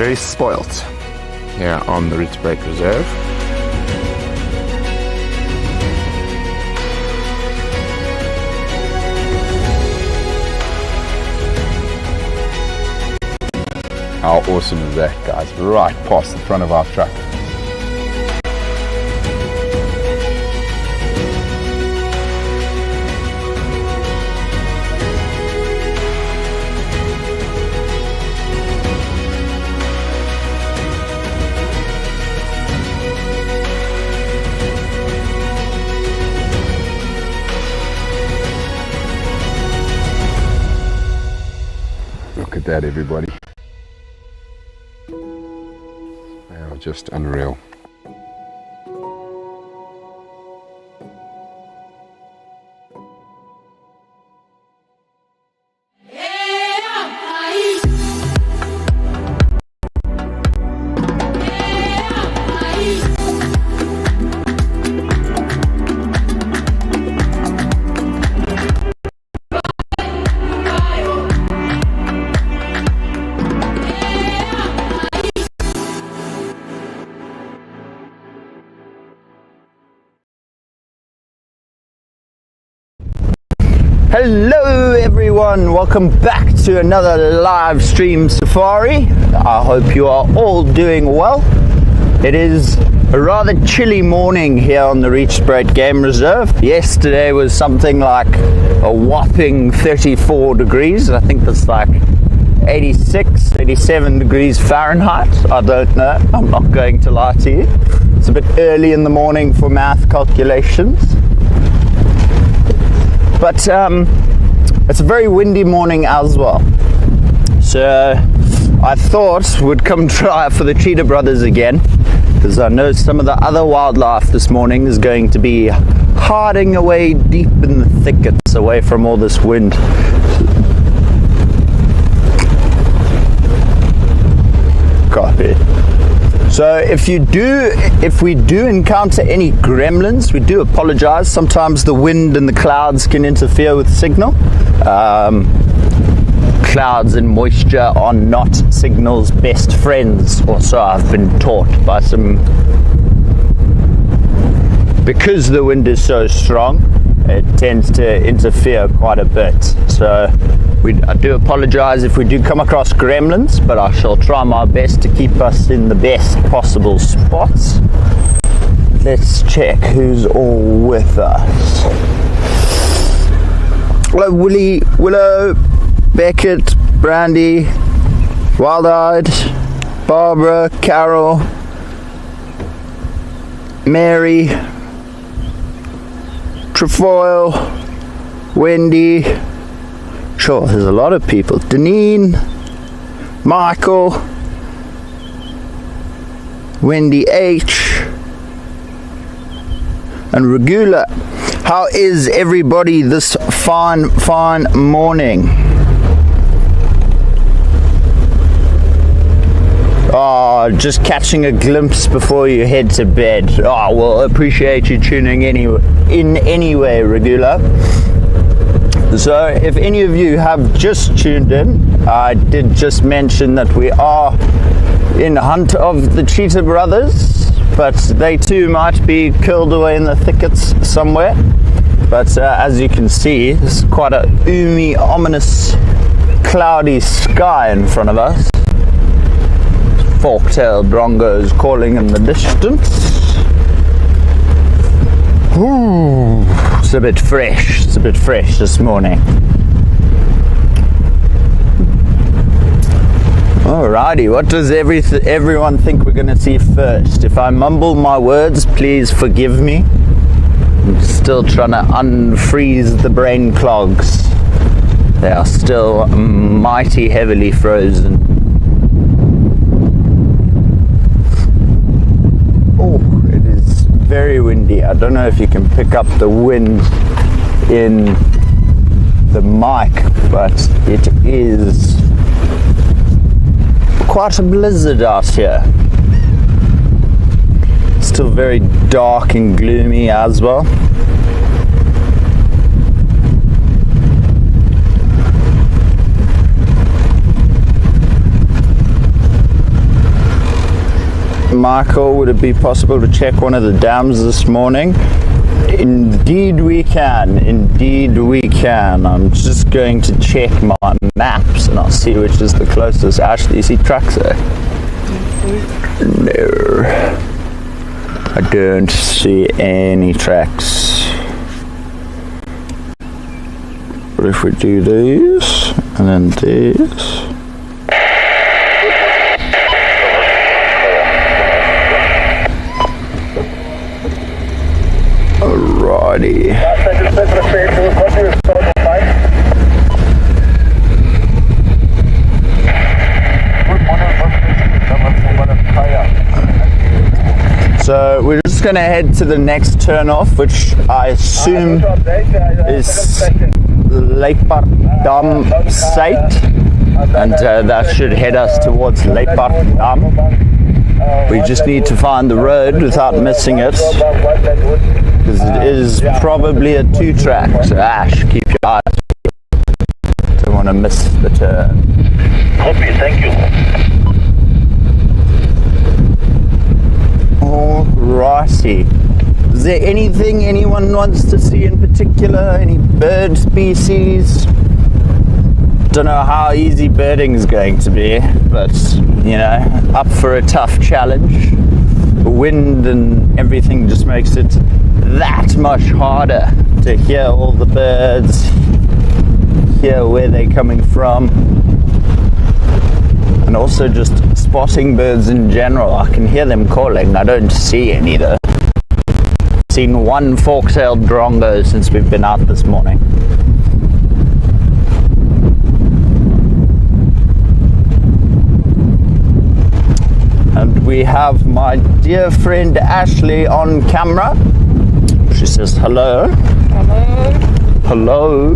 very spoilt here on the Rietspruit Reserve. How awesome is that, guys? Right past the front of our truck. Look at that, everybody. They are just unreal. Hello everyone, welcome back to another live stream safari. I hope you are all doing well. It is a rather chilly morning here on the Rietspruit Game Reserve. Yesterday was something like a whopping 34 degrees. I think that's like 86, 87 degrees Fahrenheit. I don't know, I'm not going to lie to you. It's a bit early in the morning for math calculations. But it's a very windy morning as well. So I thought we'd come try for the cheetah brothers again, because I know some of the other wildlife this morning is going to be hiding away deep in the thickets away from all this wind. Copy. So if we do encounter any gremlins, we do apologize. Sometimes the wind and the clouds can interfere with signal. Clouds and moisture are not signal's best friends, or so I've been taught by some. Because the wind is so strong, it tends to interfere quite a bit. So I do apologize if we do come across gremlins, but I shall try my best to keep us in the best possible spots. Let's check who's all with us. Hello, Willow, Beckett, Brandy, Wild-Eyed, Barbara, Carol, Mary, Trefoil, Wendy. Sure, there's a lot of people. Deneen, Michael, Wendy H, and Regula. How is everybody this fine morning? Oh, just catching a glimpse before you head to bed. Oh, well, appreciate you tuning in anyway, Regula. So if any of you have just tuned in, I did just mention that we are in hunt of the cheetah brothers, but they too might be curled away in the thickets somewhere. But as you can see, it's quite a oomy, ominous, cloudy sky in front of us. Fork-tailed drongos calling in the distance. Ooh, it's a bit fresh. It's a bit fresh this morning. Alrighty, what does everyone think we're going to see first? If I mumble my words, please forgive me. I'm still trying to unfreeze the brain clogs. They are still mighty heavily frozen. Oh, it is very windy. I don't know if you can pick up the wind in the mic, but it is quite a blizzard out here. Still very dark and gloomy as well. Michael, would it be possible to check one of the dams this morning? Indeed we can. Indeed we can. I'm just going to check my maps and I'll see which is the closest. Ashley, you see tracks there? No. I don't see any tracks. But if we do these, and then these. Alrighty. So we're just going to head to the next turn-off, which I assume is Leipart Dam site, and that should head us towards Leipart Dam. We just need to find the road without missing it, because it is probably a 2-track, so Ash, keep your eyes peeled. Don't want to miss the turn. Copy, thank you. Alrighty. Is there anything anyone wants to see in particular? Any bird species? Don't know how easy birding is going to be, but you know, up for a tough challenge. The wind and everything just makes it that much harder to hear all the birds, hear where they're coming from, and also just spotting birds in general. I can hear them calling. I don't see any though. I've seen one fork-tailed drongo since we've been out this morning. And we have my dear friend Ashley on camera. She says hello. Hello. Hello.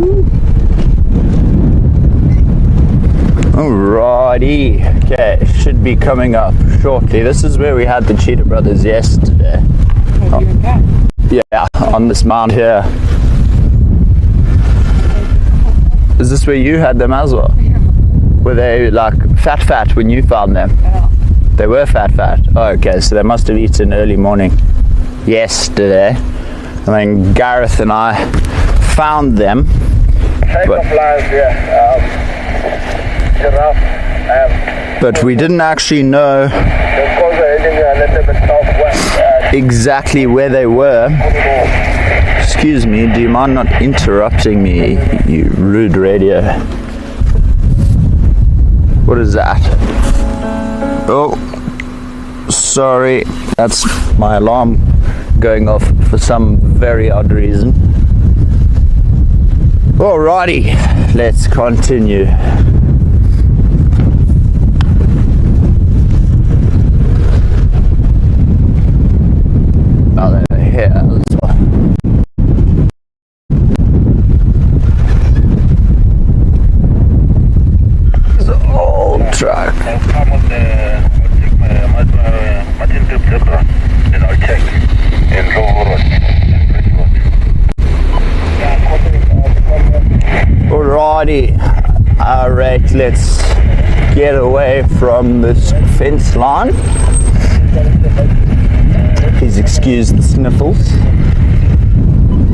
Alrighty. Okay, should be coming up shortly. This is where we had the cheetah brothers yesterday. Oh, you and Kat? Yeah, on this mount here. Is this where you had them as well? Yeah. Were they like fat when you found them? Yeah. They were fat. Oh, okay, so they must have eaten early morning yesterday. And then Gareth and I found them. But we didn't actually know exactly where they were. Excuse me, do you mind not interrupting me, you rude radio? What is that? Oh, sorry, that's my alarm going off for some very odd reason. Alrighty, let's continue. Oh, they're here as well. It's an old truck. And I'll check in Alrighty, alright, let's get away from this fence line. Please excuse the sniffles.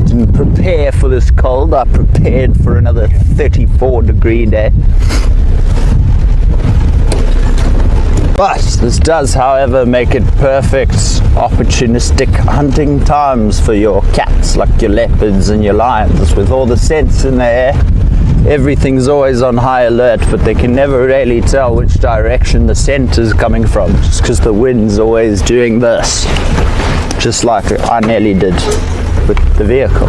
Didn't prepare for this cold, I prepared for another 34-degree day. But this does, however, make it perfect opportunistic hunting times for your cats, like your leopards and your lions. With all the scents in the air, everything's always on high alert, but they can never really tell which direction the scent is coming from, just because the wind's always doing this, just like I nearly did with the vehicle.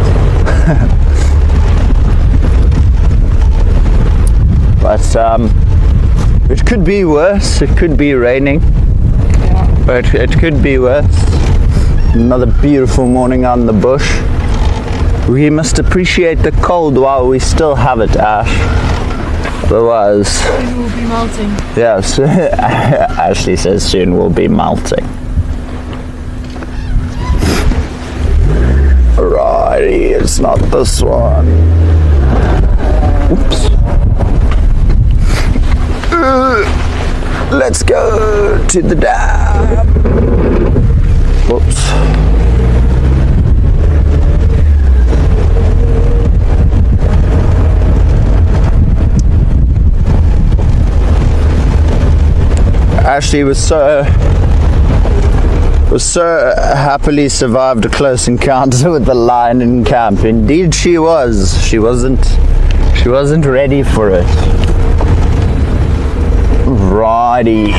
But it could be worse. It could be raining, but it could be worse. Another beautiful morning out in the bush. We must appreciate the cold while we still have it, Ash. Otherwise, Soon we'll be melting. yes, Ashley says soon we'll be melting. Alrighty, it's not this one. Oops. Let's go to the dam. Whoops. Ashley was so happily survived a close encounter with the lion in camp. Indeed she was. She wasn't ready for it. Righty.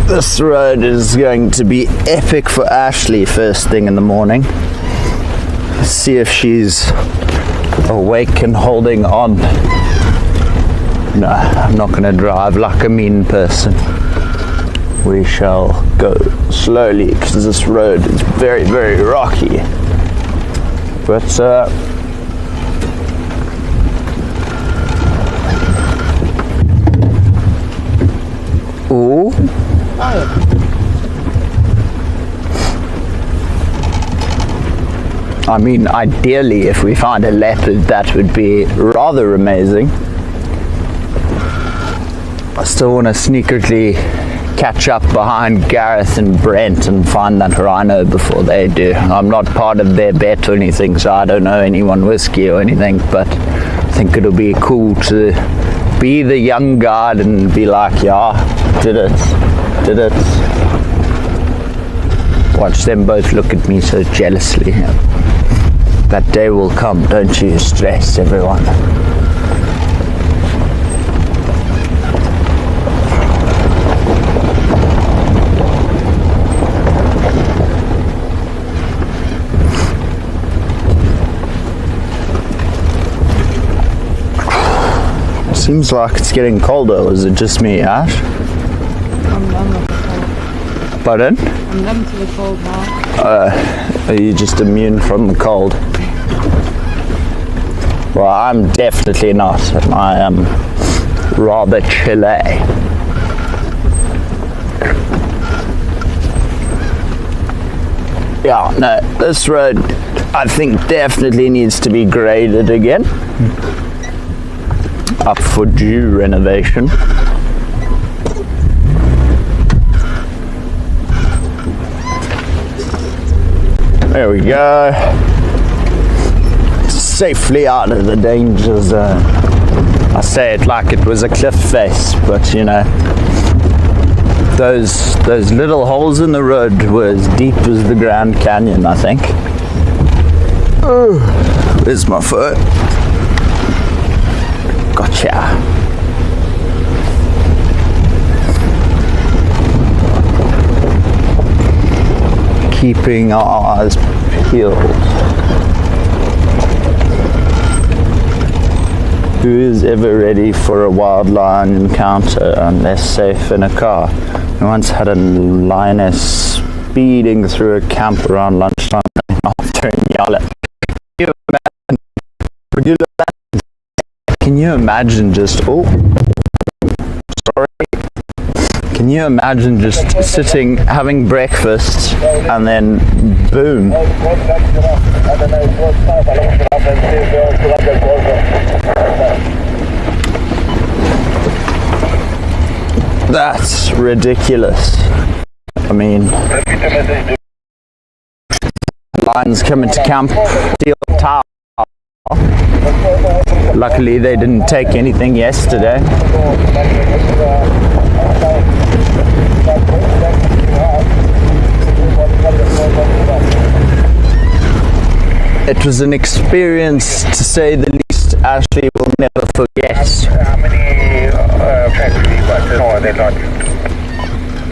This road is going to be epic for Ashley first thing in the morning. Let's see if she's awake and holding on. No, I'm not going to drive like a mean person. We shall go slowly because this road is very, very rocky. But ooh. I mean, ideally, if we find a leopard, that would be rather amazing. I still want to sneakily catch up behind Gareth and Brent and find that Rhino before they do. I'm not part of their bet or anything, so I don't know anyone whiskey or anything, but I think it'll be cool to be the young guard and be like, yeah, did it. Watch them both look at me so jealously. That day will come, don't you stress, everyone. Seems like it's getting colder, or is it just me, Ash? I'm done with the cold. Pardon? I'm done to the cold now. Are you just immune from the cold? Well, I'm definitely not. I am rather chilly. Yeah, no, this road I think definitely needs to be graded again. Up for due renovation. There we go. Safely out of the danger zone. I say it like it was a cliff face, but you know, those little holes in the road were as deep as the Grand Canyon, I think. Oh, where's my foot? Gotcha. Keeping our eyes peeled. Who is ever ready for a wild lion encounter unless safe in a car? I once had a lioness speeding through a camp around lunchtime after a yell. Can you imagine just, oh, sorry. Can you imagine just sitting, having breakfast, and then boom. That's ridiculous. I mean, lions coming to camp, steal tower. Luckily they didn't take anything yesterday. It was an experience, to say the least, Ashley will never forget. How many tracks have you got? No, they're not.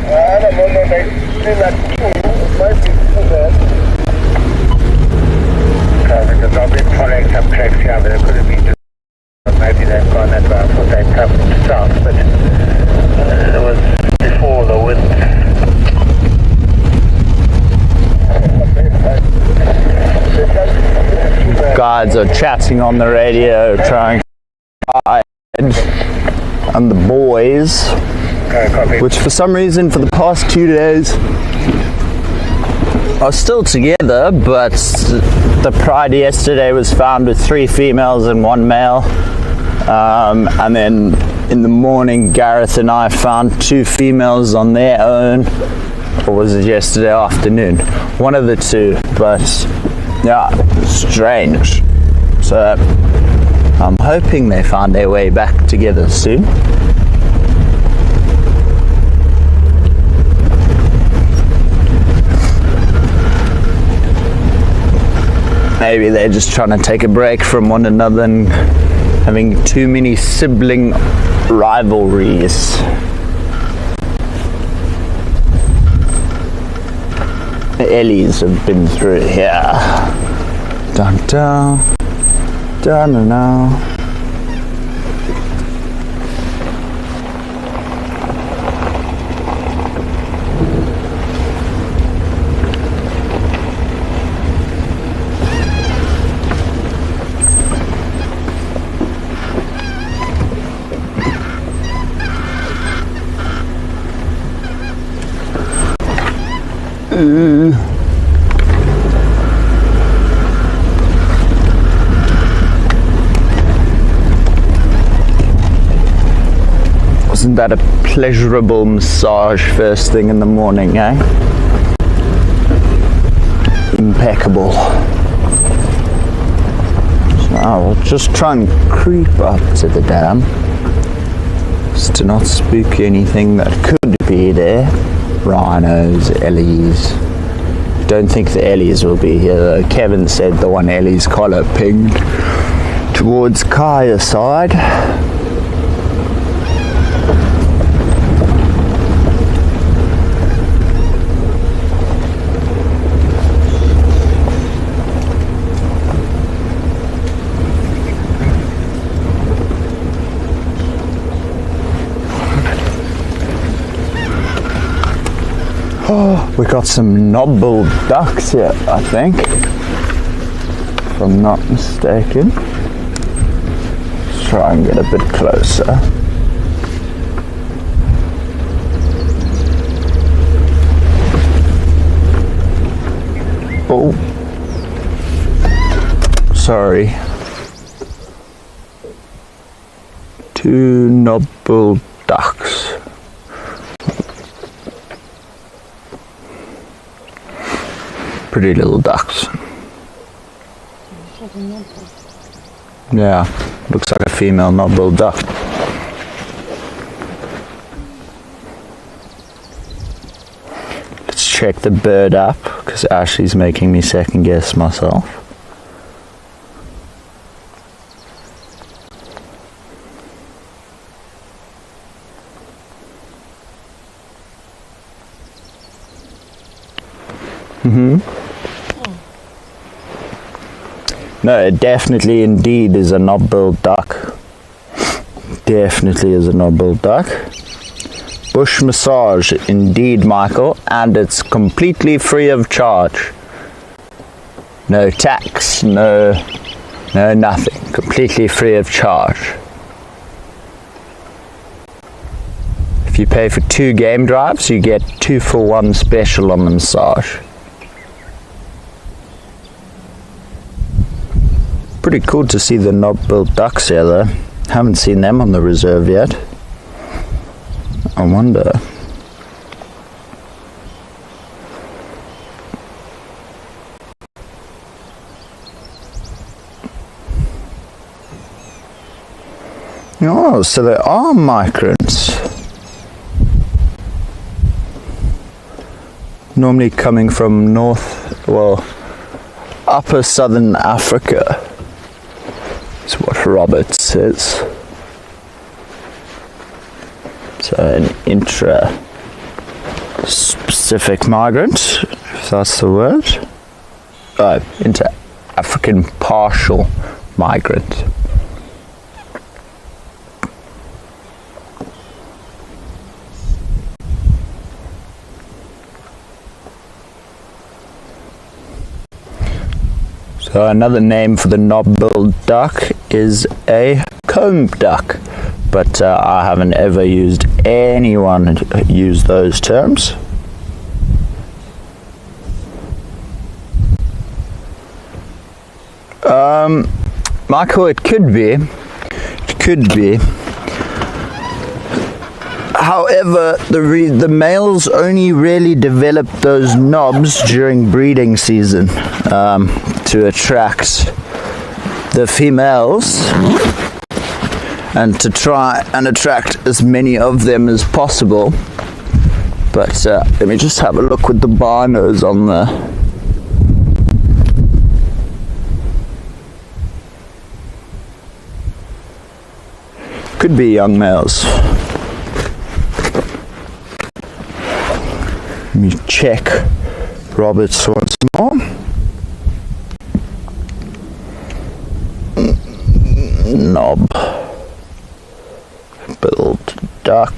I don't know, they do like two, mostly two there. Because I've been following some tracks here, but it could have been just, maybe they've gone that way. I thought they'd come south, but it was before the wind. Guides are chatting on the radio, trying to guide, and the boys, which for some reason for the past 2 days are still together, but the pride yesterday was found with 3 females and 1 male. And then in the morning, Gareth and I found 2 females on their own, or was it yesterday afternoon? One of the 2, but yeah, strange. So I'm hoping they find their way back together soon. Maybe they're just trying to take a break from one another and having too many sibling rivalries. The Ellies have been through here. Dun dun dun dun dun. Wasn't that a pleasurable massage first thing in the morning, eh? Impeccable. So I'll just try and creep up to the dam, just to not spook anything that could be there. Rhinos, Ellies. Don't think the Ellies will be here though. Kevin said the one Ellie's collar pinged towards Kaya's side. Oh, we got some knobbled ducks here, I think, if I'm not mistaken. Let's try and get a bit closer. Oh, sorry. 2 knobbled ducks. Pretty little ducks. Yeah, looks like a female knobbled duck. Let's check the bird app, because Ashley's making me second guess myself. No, it definitely indeed is a knob-billed duck. Definitely is a knob-billed duck. Bush massage, indeed, Michael, and it's completely free of charge. No tax, no nothing. Completely free of charge. If you pay for 2 game drives, you get 2 for 1 special on the massage. Pretty cool to see the knob-billed ducks here though. Haven't seen them on the reserve yet. I wonder. Oh, so there are migrants. Normally coming from upper southern Africa. Is what Robert says. So an intra-specific migrant, if that's the word. Inter-African partial migrant. So another name for the knob-billed duck is a comb duck, but I haven't ever used anyone use those terms. Michael, it could be Could be. However, the males only really develop those knobs during breeding season to attract the females and to try and attract as many of them as possible. But let me just have a look with the binos on the... Could be young males. Let me check Roberts once more. Knob. Build duck.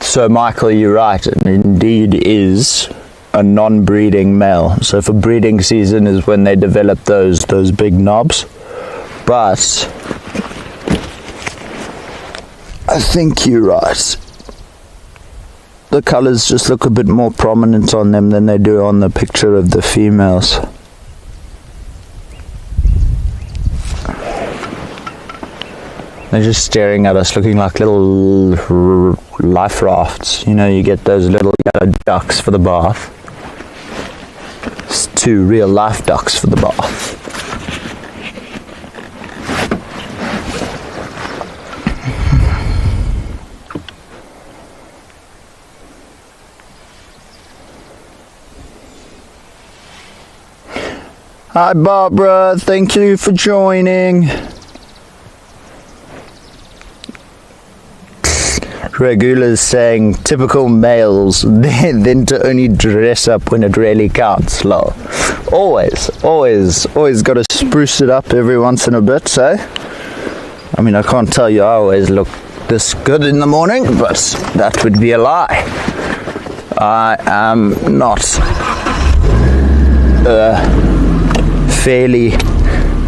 So Michael, you're right, it indeed is a non-breeding male. So for breeding season is when they develop those big knobs. But I think you're right. The colours just look a bit more prominent on them than they do on the picture of the females. They're just staring at us looking like little life rafts. You know, you get those little yellow ducks for the bath. It's 2 real life ducks for the bath. Hi Barbara, thank you for joining. Regula's saying typical males, then to only dress up when it really counts. Lol. Always got to spruce it up every once in a bit, so. I mean, I can't tell you I always look this good in the morning, but that would be a lie. I am not fairly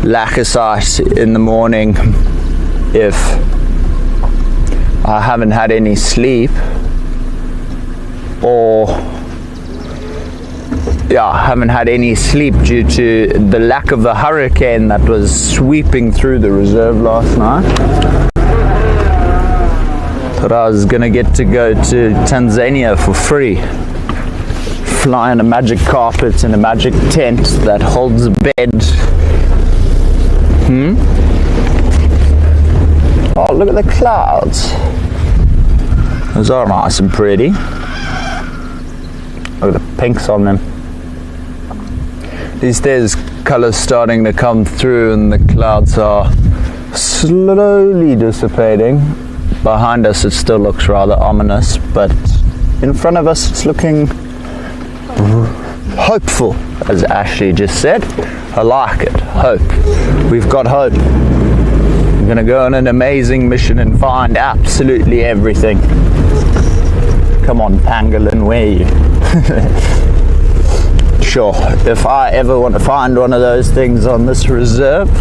lackasite in the morning if I haven't had any sleep, or I haven't had any sleep due to the lack of the hurricane that was sweeping through the reserve last night. Thought I was gonna get to go to Tanzania for free, fly in a magic carpet in a magic tent that holds a bed. Oh, look at the clouds. Those are nice and pretty. Look at the pinks on them. These days, colours starting to come through and the clouds are slowly dissipating. Behind us, it still looks rather ominous, but in front of us, it's looking hopeful, as Ashley just said. I like it. Hope. We've got hope. I'm going to go on an amazing mission and find absolutely everything. Come on, pangolin, where are you? Sure, if I ever want to find one of those things on this reserve,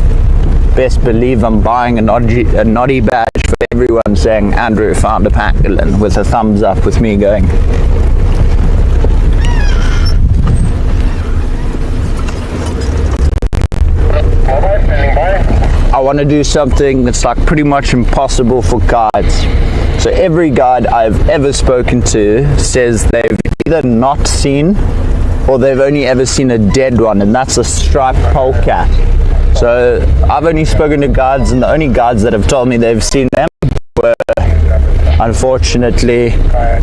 best believe I'm buying a noddy badge for everyone saying Andrew found a pangolin, with a thumbs up with me going. I want to do something that's like pretty much impossible for guides. So every guide I've ever spoken to says they've either not seen or they've only ever seen a dead one, and that's a striped polecat. So I've only spoken to guides, and the only guides that have told me they've seen them were unfortunately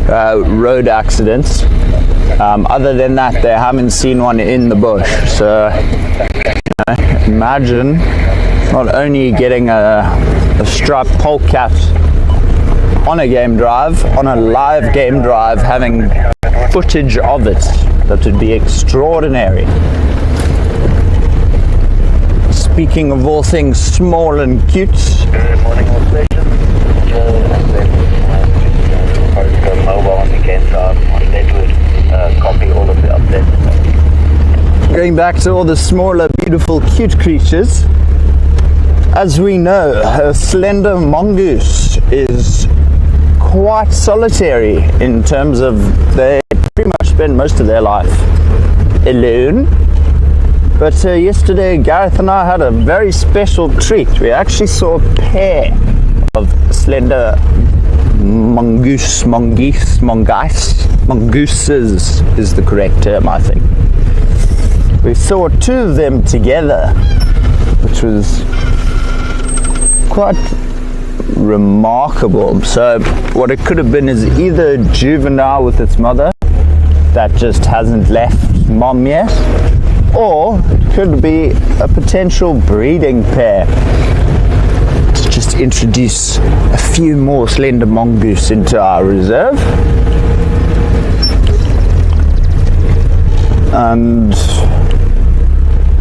road accidents. Other than that, they haven't seen one in the bush. So imagine not only getting a striped polecat on a game drive, on a live game drive, having footage of it. That would be extraordinary. Speaking of all things small and cute, Morning, all stations. Mobile on the Kent on Deadwood. Going back to all the smaller, beautiful, cute creatures. As we know, a slender mongoose is quite solitary in terms of they pretty much spend most of their life alone. But yesterday, Gareth and I had a very special treat. We actually saw a pair of slender mongooses is the correct term, I think. We saw two of them together, which was quite remarkable. So what it could have been is either a juvenile with its mother that just hasn't left mom yet, or it could be a potential breeding pair to just introduce a few more slender mongoose into our reserve. And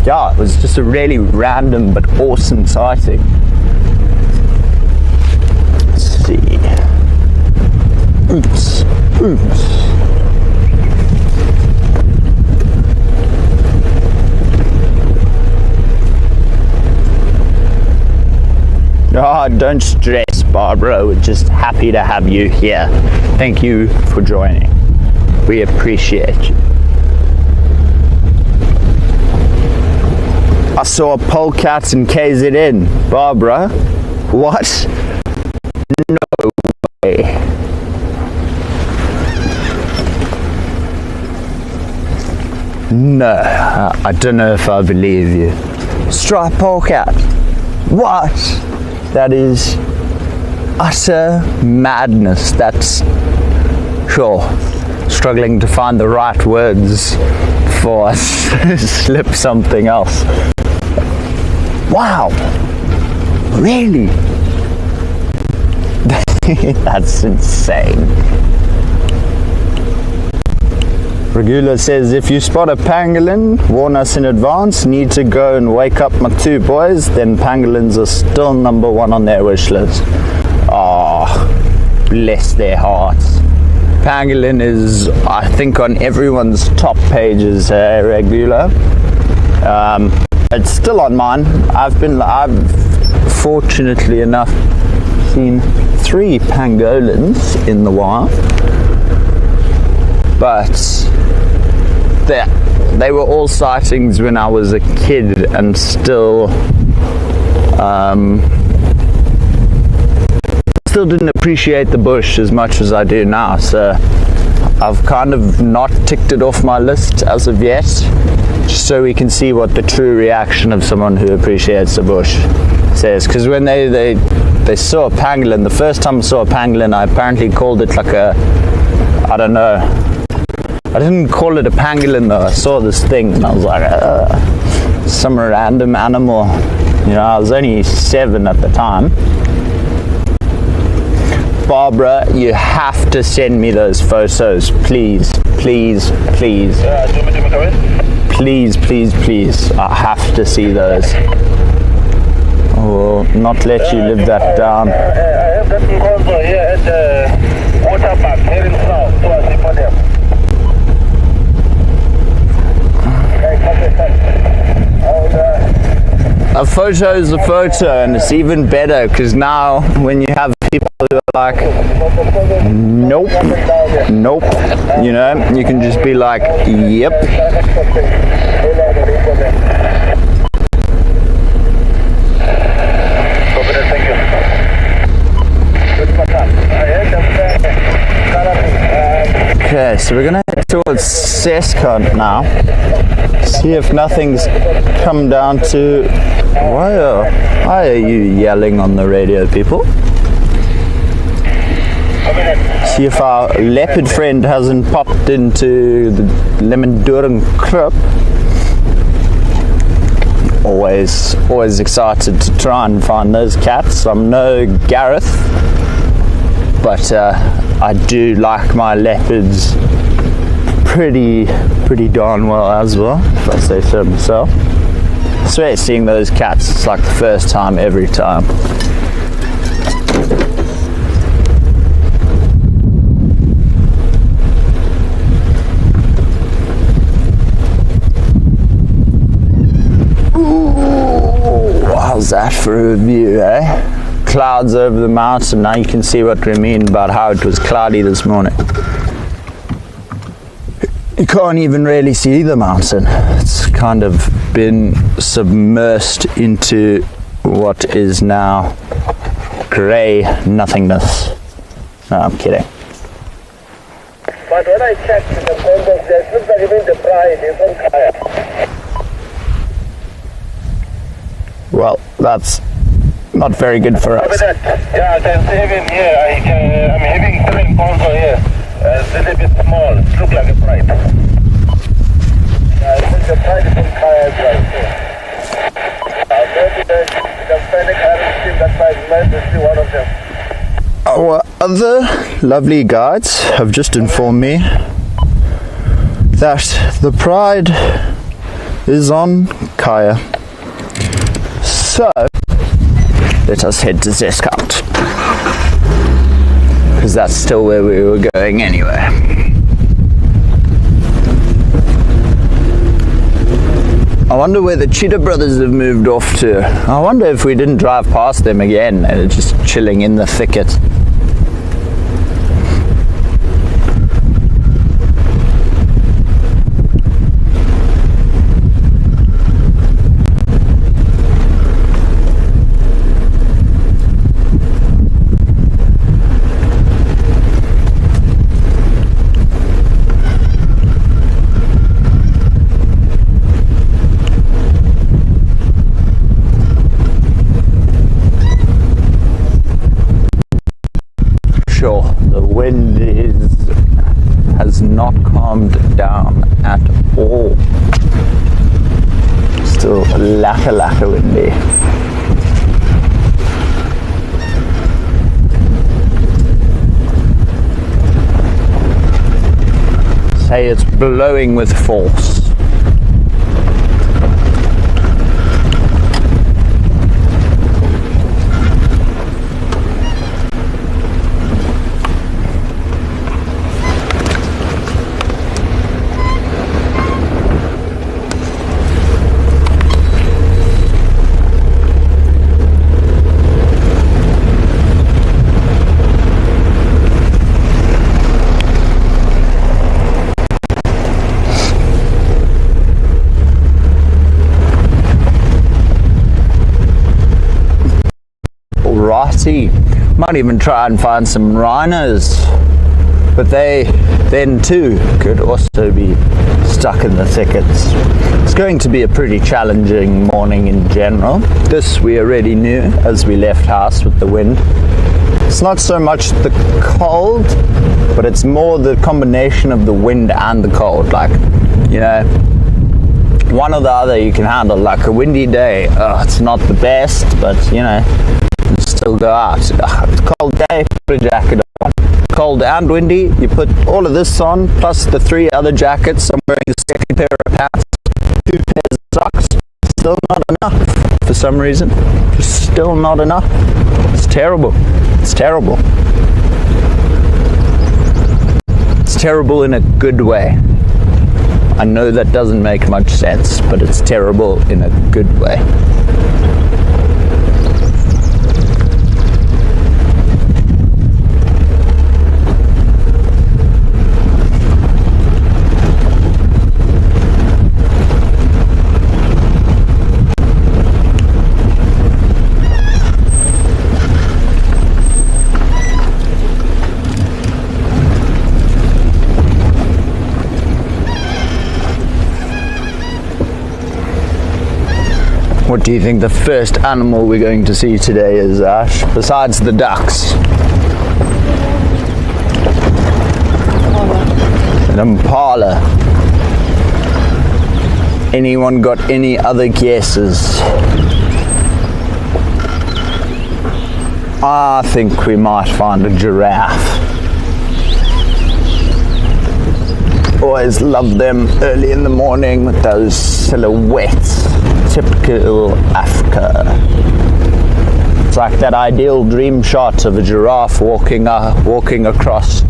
yeah, it was just a really random but awesome sighting. Let's see. Oops. Oh, don't stress, Barbara. We're just happy to have you here. Thank you for joining. We appreciate you. I saw a polecat in KZN. Barbara, what? No way. No, I don't know if I believe you. Striped polecat. What? That is utter madness. That's sure. Struggling to find the right words before I slip something else. Wow, really? That's insane. Regula says, if you spot a pangolin, warn us in advance. Need to go and wake up my two boys. Then pangolins are still number one on their wish list. Oh, bless their hearts. Pangolin is, I think, on everyone's top pages, Regula. It's still on mine. I've fortunately enough seen 3 pangolins in the wild, but they were all sightings when I was a kid, and still didn't appreciate the bush as much as I do now. So I've kind of not ticked it off my list as of yet, just so we can see what the true reaction of someone who appreciates the bush says. Because when they saw a pangolin, the first time I saw a pangolin, I apparently called it like a, I don't know, I didn't call it a pangolin though. I saw this thing and I was like, some random animal. You know, I was only 7 at the time. Barbara, you have to send me those photos, please, please, please. Please, please, please. I have to see those. I will not let you live that down. I have that convo here at the water park here in South, so I see for them. A photo is a photo, and it's even better because now when you have people who are like, nope, nope, you know, you can just be like, yep. Okay, so we're gonna head towards SAST now. See if nothing's come down to. Why are you yelling on the radio, people? See if our leopard friend hasn't popped into the Lemendurm Krip. Always excited to try and find those cats. I'm no Gareth, but I do like my leopards pretty darn well as well, if I say so myself. I swear, seeing those cats, it's like the first time every time. is that for a view, eh? Clouds over the mountain. Now you can see what we mean about how it was cloudy this morning. You can't even really see the mountain. It's kind of been submersed into what is now grey nothingness. No, I'm kidding. But when I checked the contact, it looks like even the pride is on fire. Well, that's not very good for us. Yeah, I can see even here. I'm having 7 pounds here. It's a little bit small. It looks like a pride. I think the pride is on fire as well. Maybe the panic hasn't seen that pride. Might be one of them. Our other lovely guides have just informed me that the pride is on Kaya. So, let us head to Zescout, because that's still where we were going anyway. I wonder where the Cheetah Brothers have moved off to. I wonder if we didn't drive past them again and they're just chilling in the thicket. Has not calmed down at all. Still lacka windy. Say it's blowing with force. Might even try and find some rhinos, but they then too could also be stuck in the thickets. It's going to be a pretty challenging morning in general. This we already knew as we left house with the wind. It's not so much the cold, but it's more the combination of the wind and the cold. Like, you know, one or the other you can handle. Like a windy day, it's not the best, but you know, still go out. It's a cold day, put a jacket on. Cold and windy, you put all of this on, plus the 3 other jackets. I'm wearing a second pair of pants, 2 pairs of socks. Still not enough for some reason. Just still not enough. It's terrible. It's terrible. It's terrible in a good way. I know that doesn't make much sense, but it's terrible in a good way. What do you think the first animal we're going to see today is, Ash, besides the ducks? An impala. Anyone got any other guesses? I think we might find a giraffe. Always love them early in the morning with those silhouettes. Typical Africa. It's like that ideal dream shot of a giraffe walking across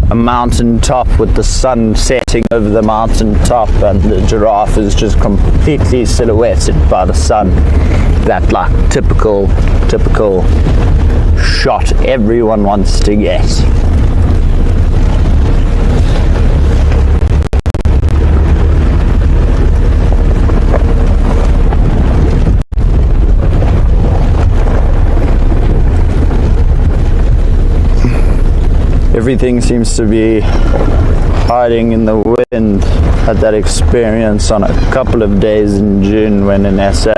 a mountain top with the sun setting over the mountain top, and the giraffe is just completely silhouetted by the sun. that like typical shot everyone wants to get. Everything seems to be hiding in the wind. Had that experience on a couple of days in June when in SA.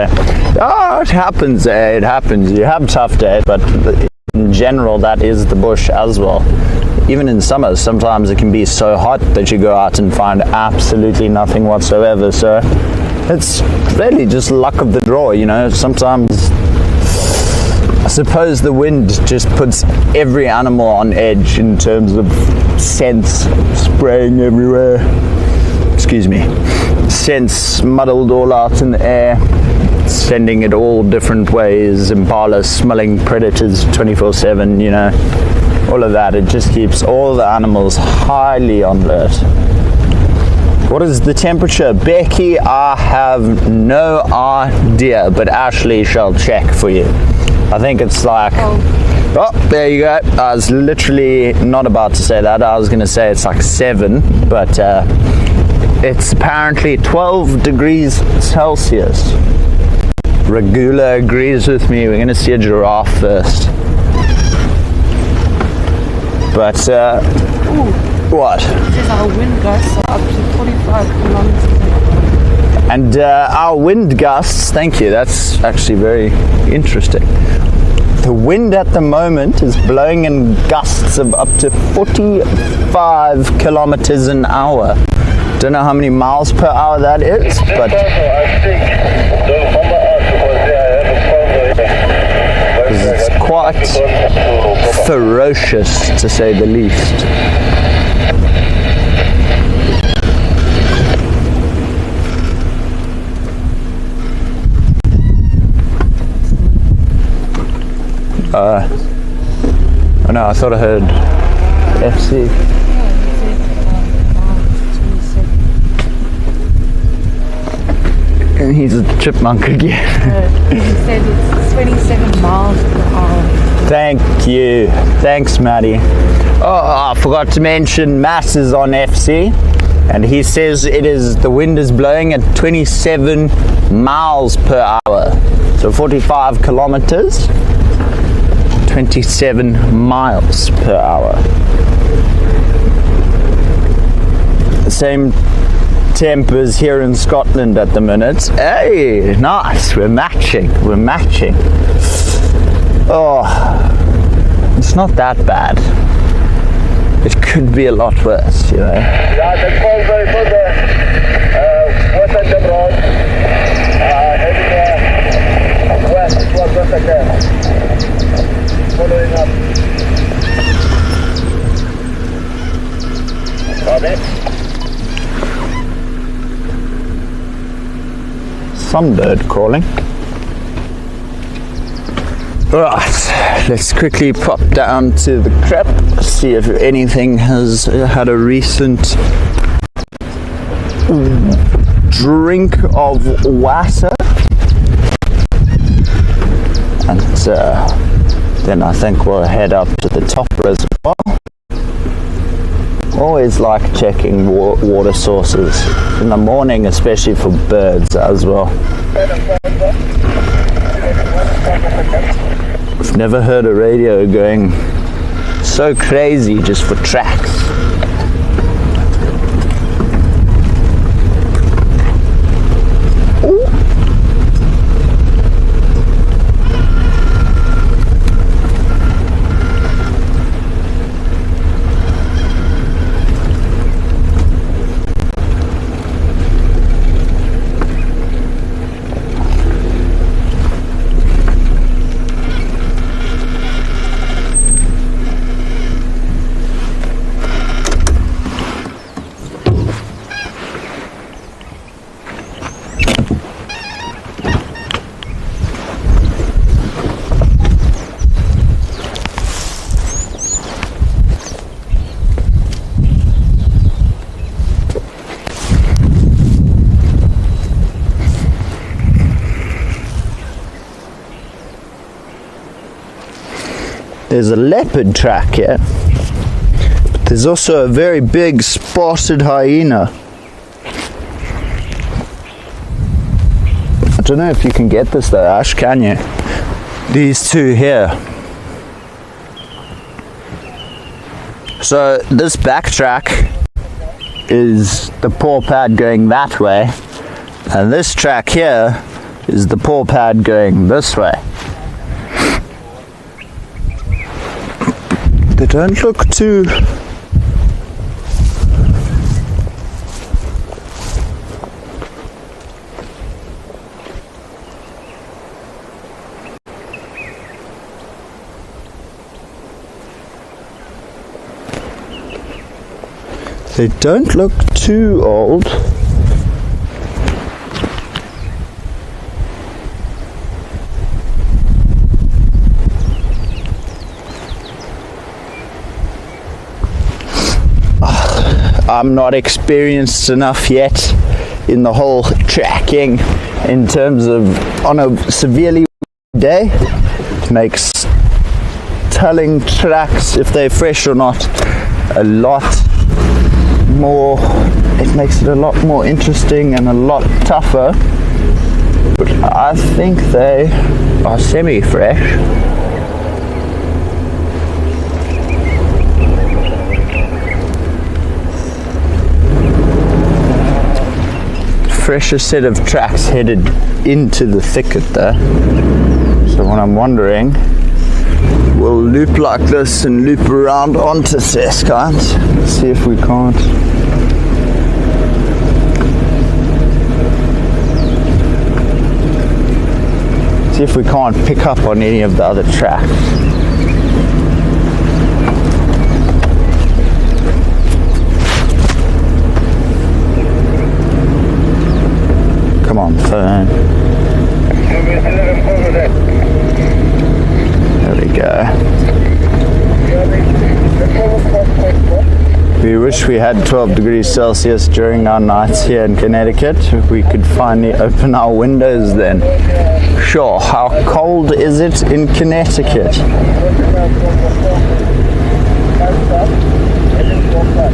Oh, it happens, it happens. You have tough days, but in general that is the bush as well. Even in summer, sometimes it can be so hot that you go out and find absolutely nothing whatsoever. So it's really just luck of the draw, you know. Sometimes I suppose the wind just puts every animal on edge in terms of scents spraying everywhere. Excuse me. Scents muddled all out in the air, sending it all different ways. Impala smelling predators 24/7, you know. All of that. It just keeps all the animals highly on alert. What is the temperature? Becky, I have no idea, but Ashley shall check for you. I think it's like, oh, there you go. I was literally not about to say that. I was going to say it's like 7, but it's apparently 12 degrees Celsius. Regula agrees with me. We're going to see a giraffe first. But, what? It says our wind gusts are up to 45 kilometers an hour. And our wind gusts, thank you, that's actually very interesting. The wind at the moment is blowing in gusts of up to 45 kilometers an hour. Don't know how many miles per hour that is, but it's quite ferocious, to say the least. Oh no, I thought I heard FC. And he's a chipmunk again. He said it's 27 miles per hour. Thank you. Thanks, Matty. Oh, I forgot to mention Matt is on FC, and he says the wind is blowing at 27 miles per hour. So 45 kilometers. 27 miles per hour. The same temp as here in Scotland at the minute. Hey, nice, we're matching. Oh, it's not that bad. It could be a lot worse, you know. Yeah, that's all very good. West at the road. Heading west towards west again. Following up. Copy. Sunbird calling. Right, let's quickly pop down to the crap, see if anything has had a recent drink of water, and then I think we'll head up to the top reservoir. Always like checking water sources in the morning, especially for birds as well. I've never heard a radio going so crazy just for tracks. there's a leopard track here. But there's also a very big spotted hyena. I don't know if you can get this though, Ash, can you? These two here. So this backtrack is the paw pad going that way, and this track here is the paw pad going this way. They don't look too... They don't look too old. I'm not experienced enough yet in the whole tracking in terms of on a severely day to make telling tracks if they're fresh or not a lot more. It makes it a lot more interesting and a lot tougher, but I think they are semi-fresh. Fresher set of tracks headed into the thicket there. So what I'm wondering, we'll loop like this and loop around onto Saskant. See if we can't. See if we can't pick up on any of the other tracks. Come on, phone. There we go. We wish we had 12 degrees Celsius during our nights here in Connecticut. We could finally open our windows then. Sure, how cold is it in Connecticut?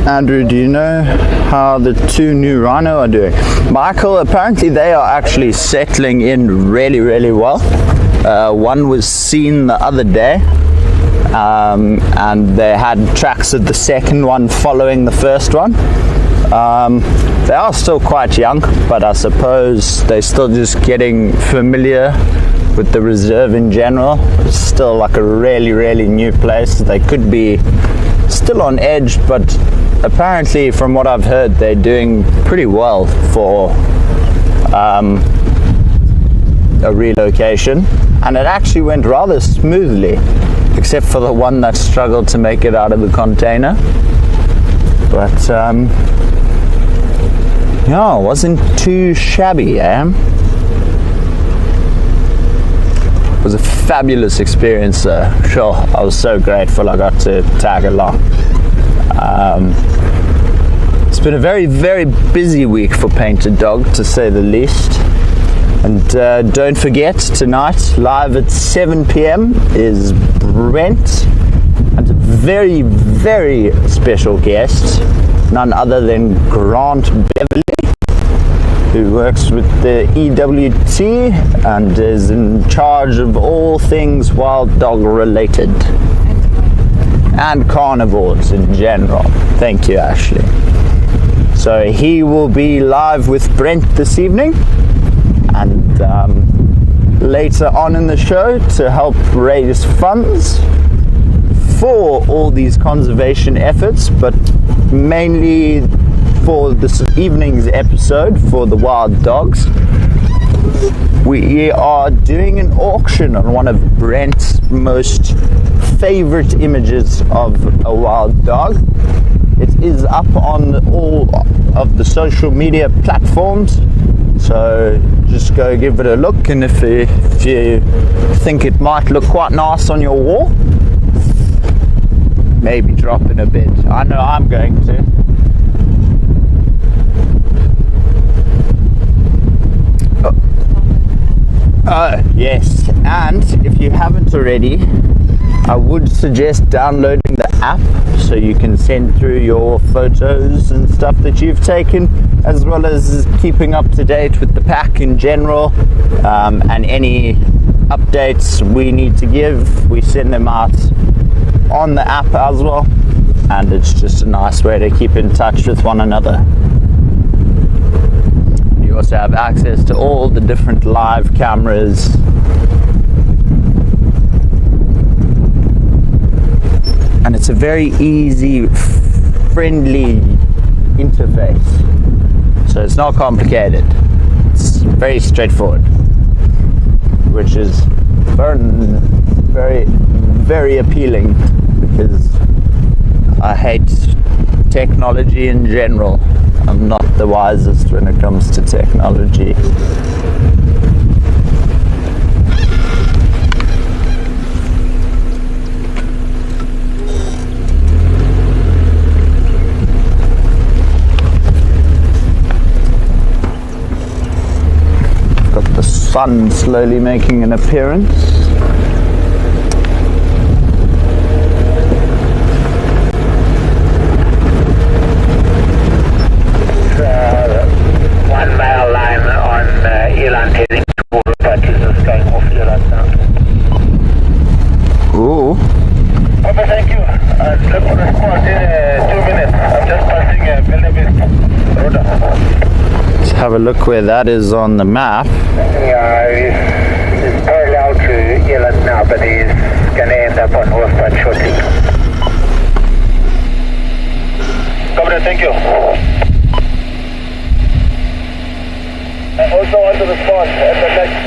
Andrew, do you know how the two new Rhino are doing? Michael, apparently they are actually settling in really, really well. One was seen the other day, and they had tracks of the second one following the first one. They are still quite young, but I suppose they're still just getting familiar with the reserve in general. It's still like a really, really new place. They could be still on edge, but apparently from what I've heard they're doing pretty well for a relocation, and it actually went rather smoothly, except for the one that struggled to make it out of the container. But yeah, it wasn't too shabby, It was a fabulous experience, sure. I was so grateful I got to tag along. It's been a very, very busy week for Painted Dog, to say the least. And don't forget, tonight, live at 7 p.m. is Brent, and a very, very special guest, none other than Grant Beverly, who works with the EWT and is in charge of all things wild dog related and carnivores in general. Thank you, Ashley. So he will be live with Brent this evening, and later on in the show to help raise funds for all these conservation efforts, but mainly for this evening's episode for the wild dogs. We are doing an auction on one of Brent's most favorite images of a wild dog. It is up on all of the social media platforms, so just go give it a look, and if you think it might look quite nice on your wall, maybe drop in a bit. I know I'm going to. Yes, and if you haven't already, I would suggest downloading the app so you can send through your photos and stuff that you've taken, as well as keeping up to date with the pack in general, and any updates we need to give, we send them out on the app as well, and it's just a nice way to keep in touch with one another. You also have access to all the different live cameras, and it's a very easy, friendly interface. So it's not complicated. It's very straightforward, which is very, very appealing, because I hate technology in general. I'm not the wisest when it comes to technology. Got the sun slowly making an appearance. Have a look where that is on the map. Yeah, he's parallel to Eland now, but he's going to end up on Northpad shortly. Governor, thank you. Also on to the spot at the next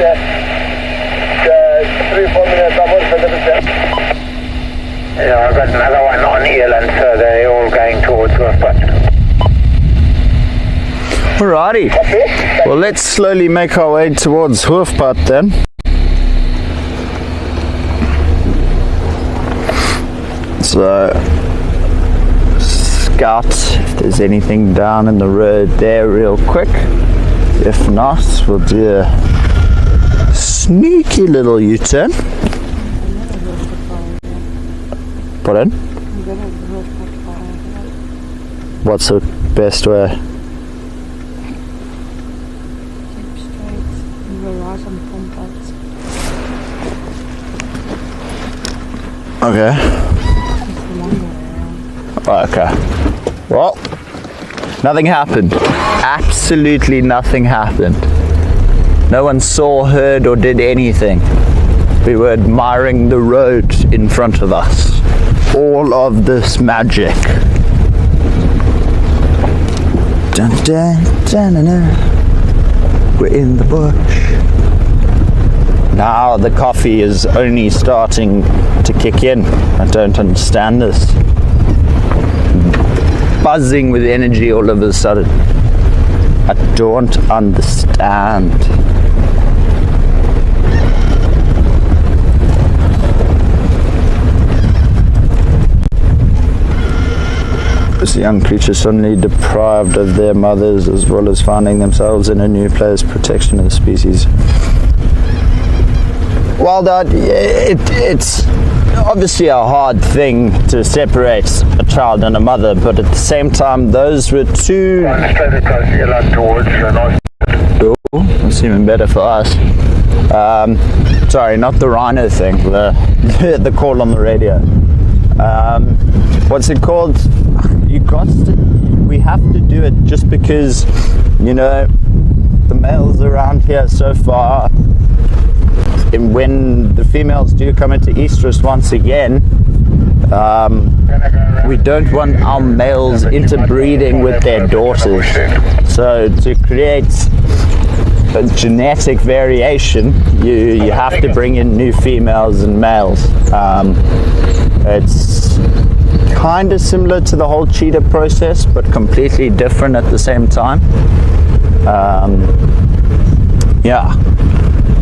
3-4 minutes. I'm on for the yeah, I've got another one on Eland, so they're all going towards Northpad. Alrighty, well, let's slowly make our way towards Hoofpad then. So, scout if there's anything down in the road there real quick. If not, we'll do a sneaky little U-turn. Pardon? What's the best way? Okay. Okay. Well, nothing happened. Absolutely nothing happened. No one saw, heard, or did anything. We were admiring the road in front of us. All of this magic. Dun, dun, dun, dun, dun. We're in the bush. Now the coffee is only starting to kick in. I don't understand this. Buzzing with energy all of a sudden. I don't understand. This young creature suddenly deprived of their mothers, as well as finding themselves in a new place, protection of the species. Well, it's obviously a hard thing to separate a child and a mother, but at the same time, those were two. That's even better for us. Sorry, not the Rhino thing. The call on the radio. What's it called? We have to do it just because, you know, the males around here so far. And when the females do come into estrus once again, we don't want our males interbreeding with their daughters. So to create a genetic variation, you have to bring in new females and males. It's kind of similar to the whole cheetah process, but completely different at the same time. Yeah.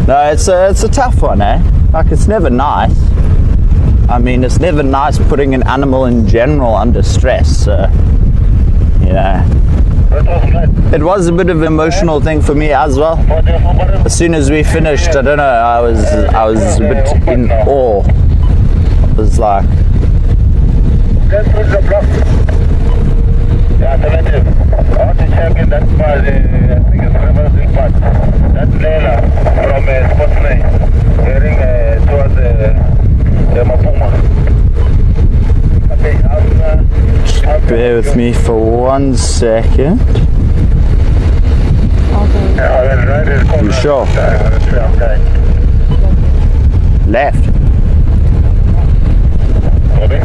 No, it's a tough one, eh? Like, it's never nice. I mean, it's never nice putting an animal in general under stress. So, you know, it was a bit of an emotional thing for me as well. As soon as we finished, I don't know, I was a bit in awe. I is like. That's with the block. Yeah, 70. I want to check in that part, I think it's reversing part. That's Lela from Spotsney, heading towards the Mapuma. Okay, Just bear with me for 1 second. Yeah, that's right. It's called You sure? Okay. Left. Okay.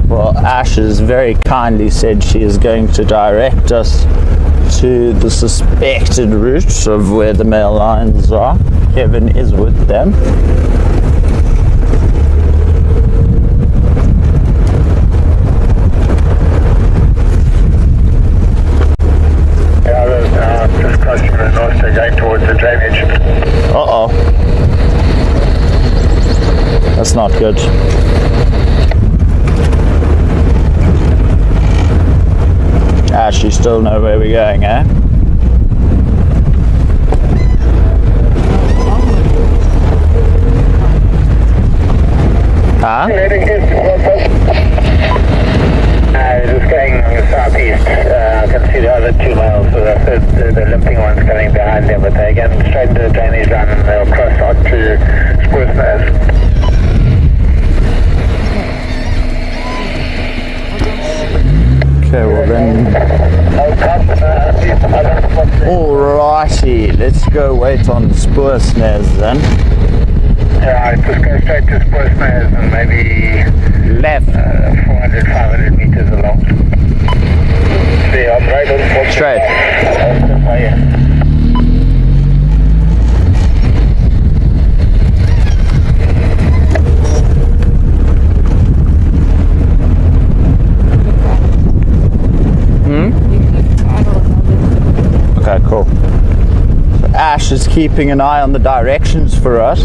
Well, Ash has very kindly said she is going to direct us to the suspected route of where the male lions are. Kevin is with them. Yeah, there's just crossing the north, they're going towards the drainage. Uh-oh. That's not good. Ash, you still know where we're going, eh? Huh? Just going southeast. I can see the other 2 miles, so that's the limping one's coming behind them, but they're getting straight into the drainage run and they'll cross on to Spruce. Okay, well then. Alrighty, let's go wait on Spursnares then. Yeah, just go straight to Spruce and maybe Left. 400, 500 meters along. See, I'm right on Spruce. Straight. Okay, cool. So Ash is keeping an eye on the directions for us.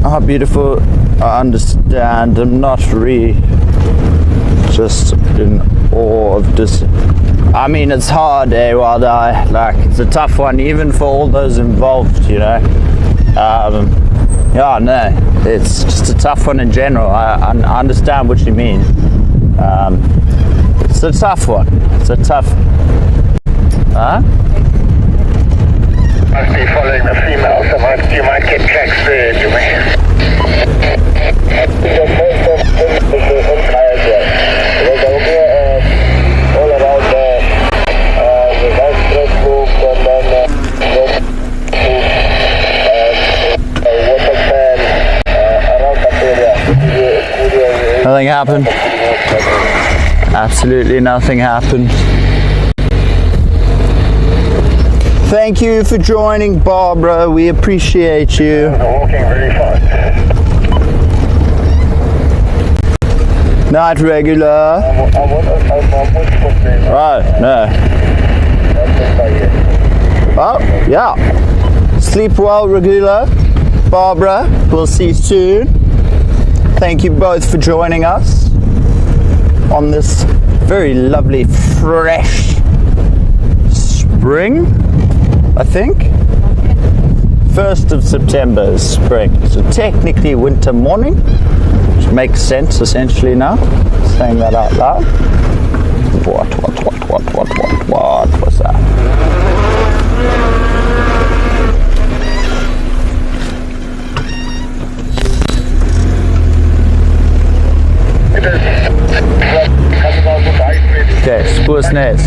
Oh, beautiful. I understand. I'm not really just in awe of this. I mean, it's hard, eh, Wildeye? Like, it's a tough one, even for all those involved, you know. Yeah, no, it's just a tough one in general. I understand what you mean. It's a tough one. It's a tough. Huh? Must be following the female, so you might get tracks there, you may. All around the Rietspruit group and then waterfall around that area. Nothing happened. Absolutely nothing happened. Thank you for joining, Barbara. We appreciate you. Walking very fast. Night regular. Right, no. Oh, yeah. Sleep well, regular. Barbara, we'll see you soon. Thank you both for joining us on this very lovely, fresh spring, I think. 1st of September is spring. So technically winter morning, which makes sense essentially now, saying that out loud. What was that? Okay, Spursnares.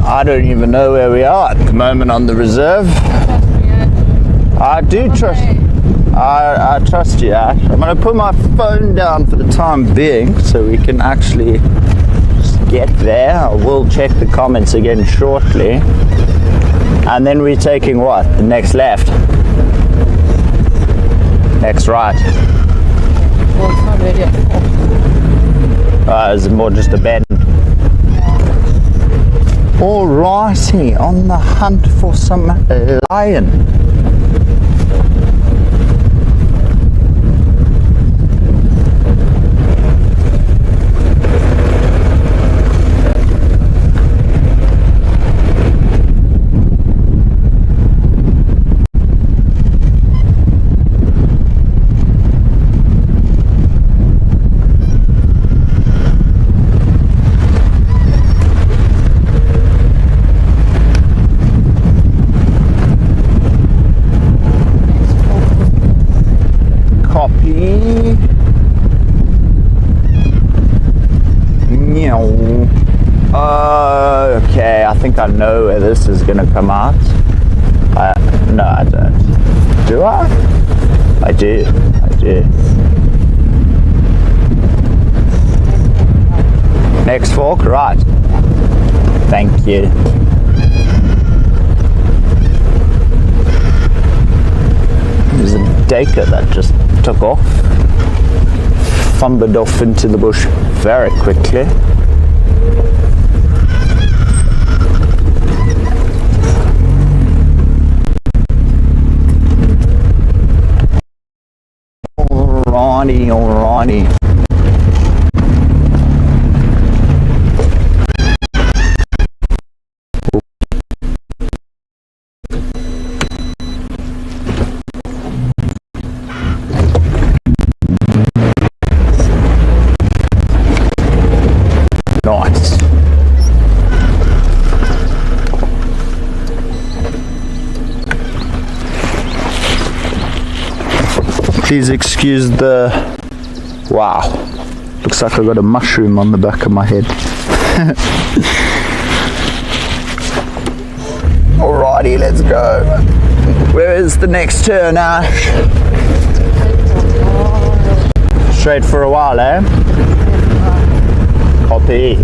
I don't even know where we are at the moment on the reserve. I do trust. I trust you, Ash. I'm going to put my phone down for the time being so we can actually just get there. I will check the comments again shortly. And then we're taking what? The next left? Next right? Well, it's not really a fall. Is it more just a bend? Alrighty, on the hunt for some lion. Okay, I think I know where this is going to come out. No, I don't. Do I? I do. Next fork, right. Thank you. There's a daker that just took off. Thundered off into the bush very quickly. Alrighty. Nice. Please excuse the... Wow. Looks like I got a mushroom on the back of my head. Alrighty, let's go. Where is the next turn, Ash? Straight for a while, eh? Copy.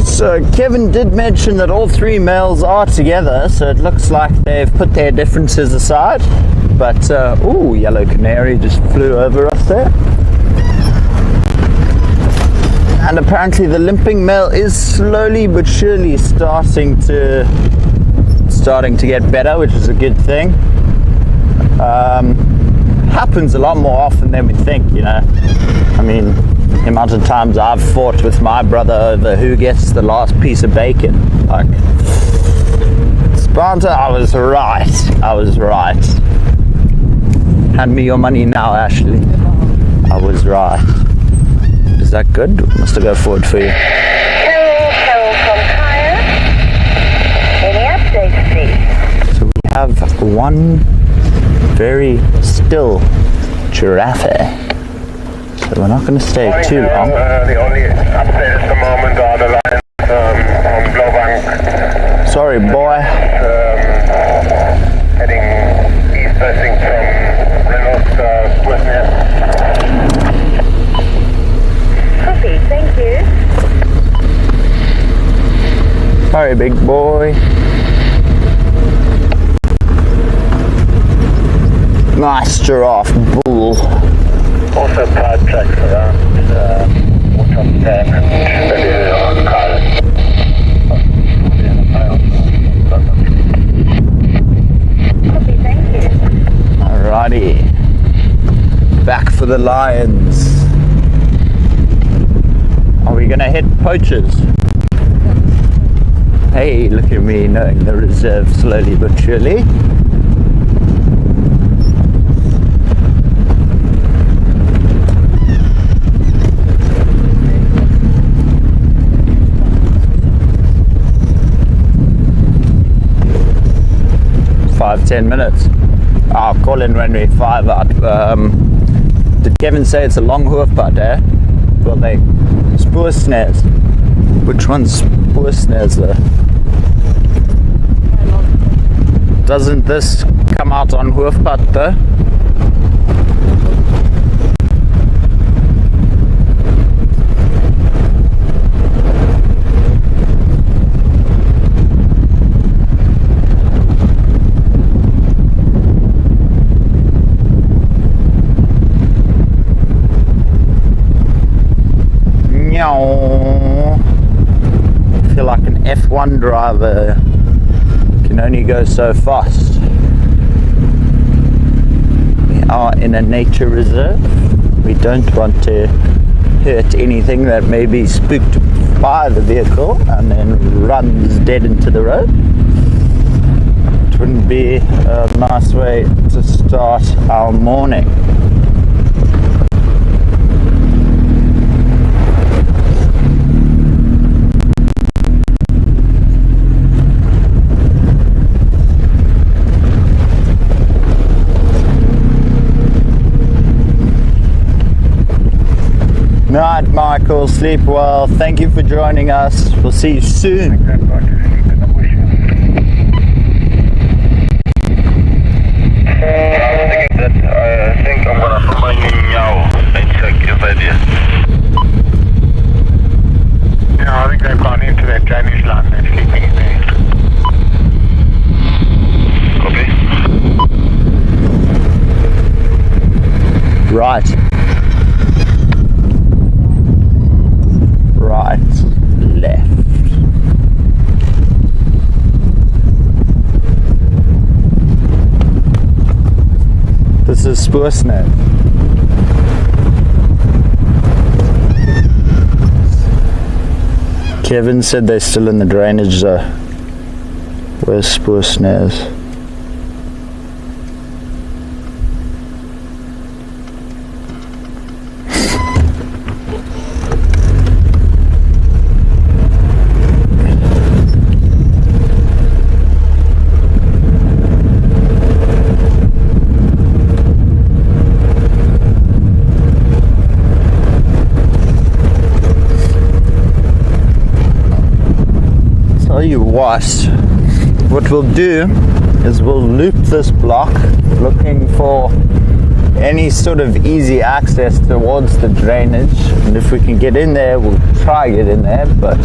So Kevin did mention that all three males are together, so it looks like they've put their differences aside. But, ooh, yellow canary just flew over us there. And apparently the limping male is slowly but surely starting to get better, which is a good thing. Happens a lot more often than we think, you know. I mean, the amount of times I've fought with my brother over who gets the last piece of bacon. Like, Sparta, I was right. Hand me your money now, Ashley. I was right. Is that good? Must I go forward for you? Carol from Tyre. Any updates, please? So we have one very still giraffe. So we're not going to stay too long. The only update at the moment are the lines from Blaubank. Sorry, boy. Heading east, I think, from Reynolds, Westness. Copy, thank you. Sorry, big boy. Nice giraffe bull. Also card tracks around water on dam and on cars. Copy, thank you. Alrighty. Back for the lions. Are we gonna hit poachers? Hey, look at me knowing the reserve slowly but surely. Five, 10 minutes. I'll call in when we're 5 out. Did Kevin say it's a long hoof putt, eh? Well, they spoor snares. Which one's spoor snares though? Doesn't this come out on hoofpad though? I feel like an F1 driver, can only go so fast. We are in a nature reserve. We don't want to hurt anything that may be spooked by the vehicle and then runs dead into the road. It wouldn't be a nice way to start our morning. Night, Michael. Sleep well. Thank you for joining us. We'll see you soon. I think I'm gonna put my now and check if I did. Yeah, I think they've gone into that drainage line. They're sleeping in there. Copy. Right. Right, left. This is spoor snare. Kevin said they're still in the drainage though. Where's spoor snares? What we'll do is we'll loop this block looking for any sort of easy access towards the drainage, and if we can get in there we'll try get in there, but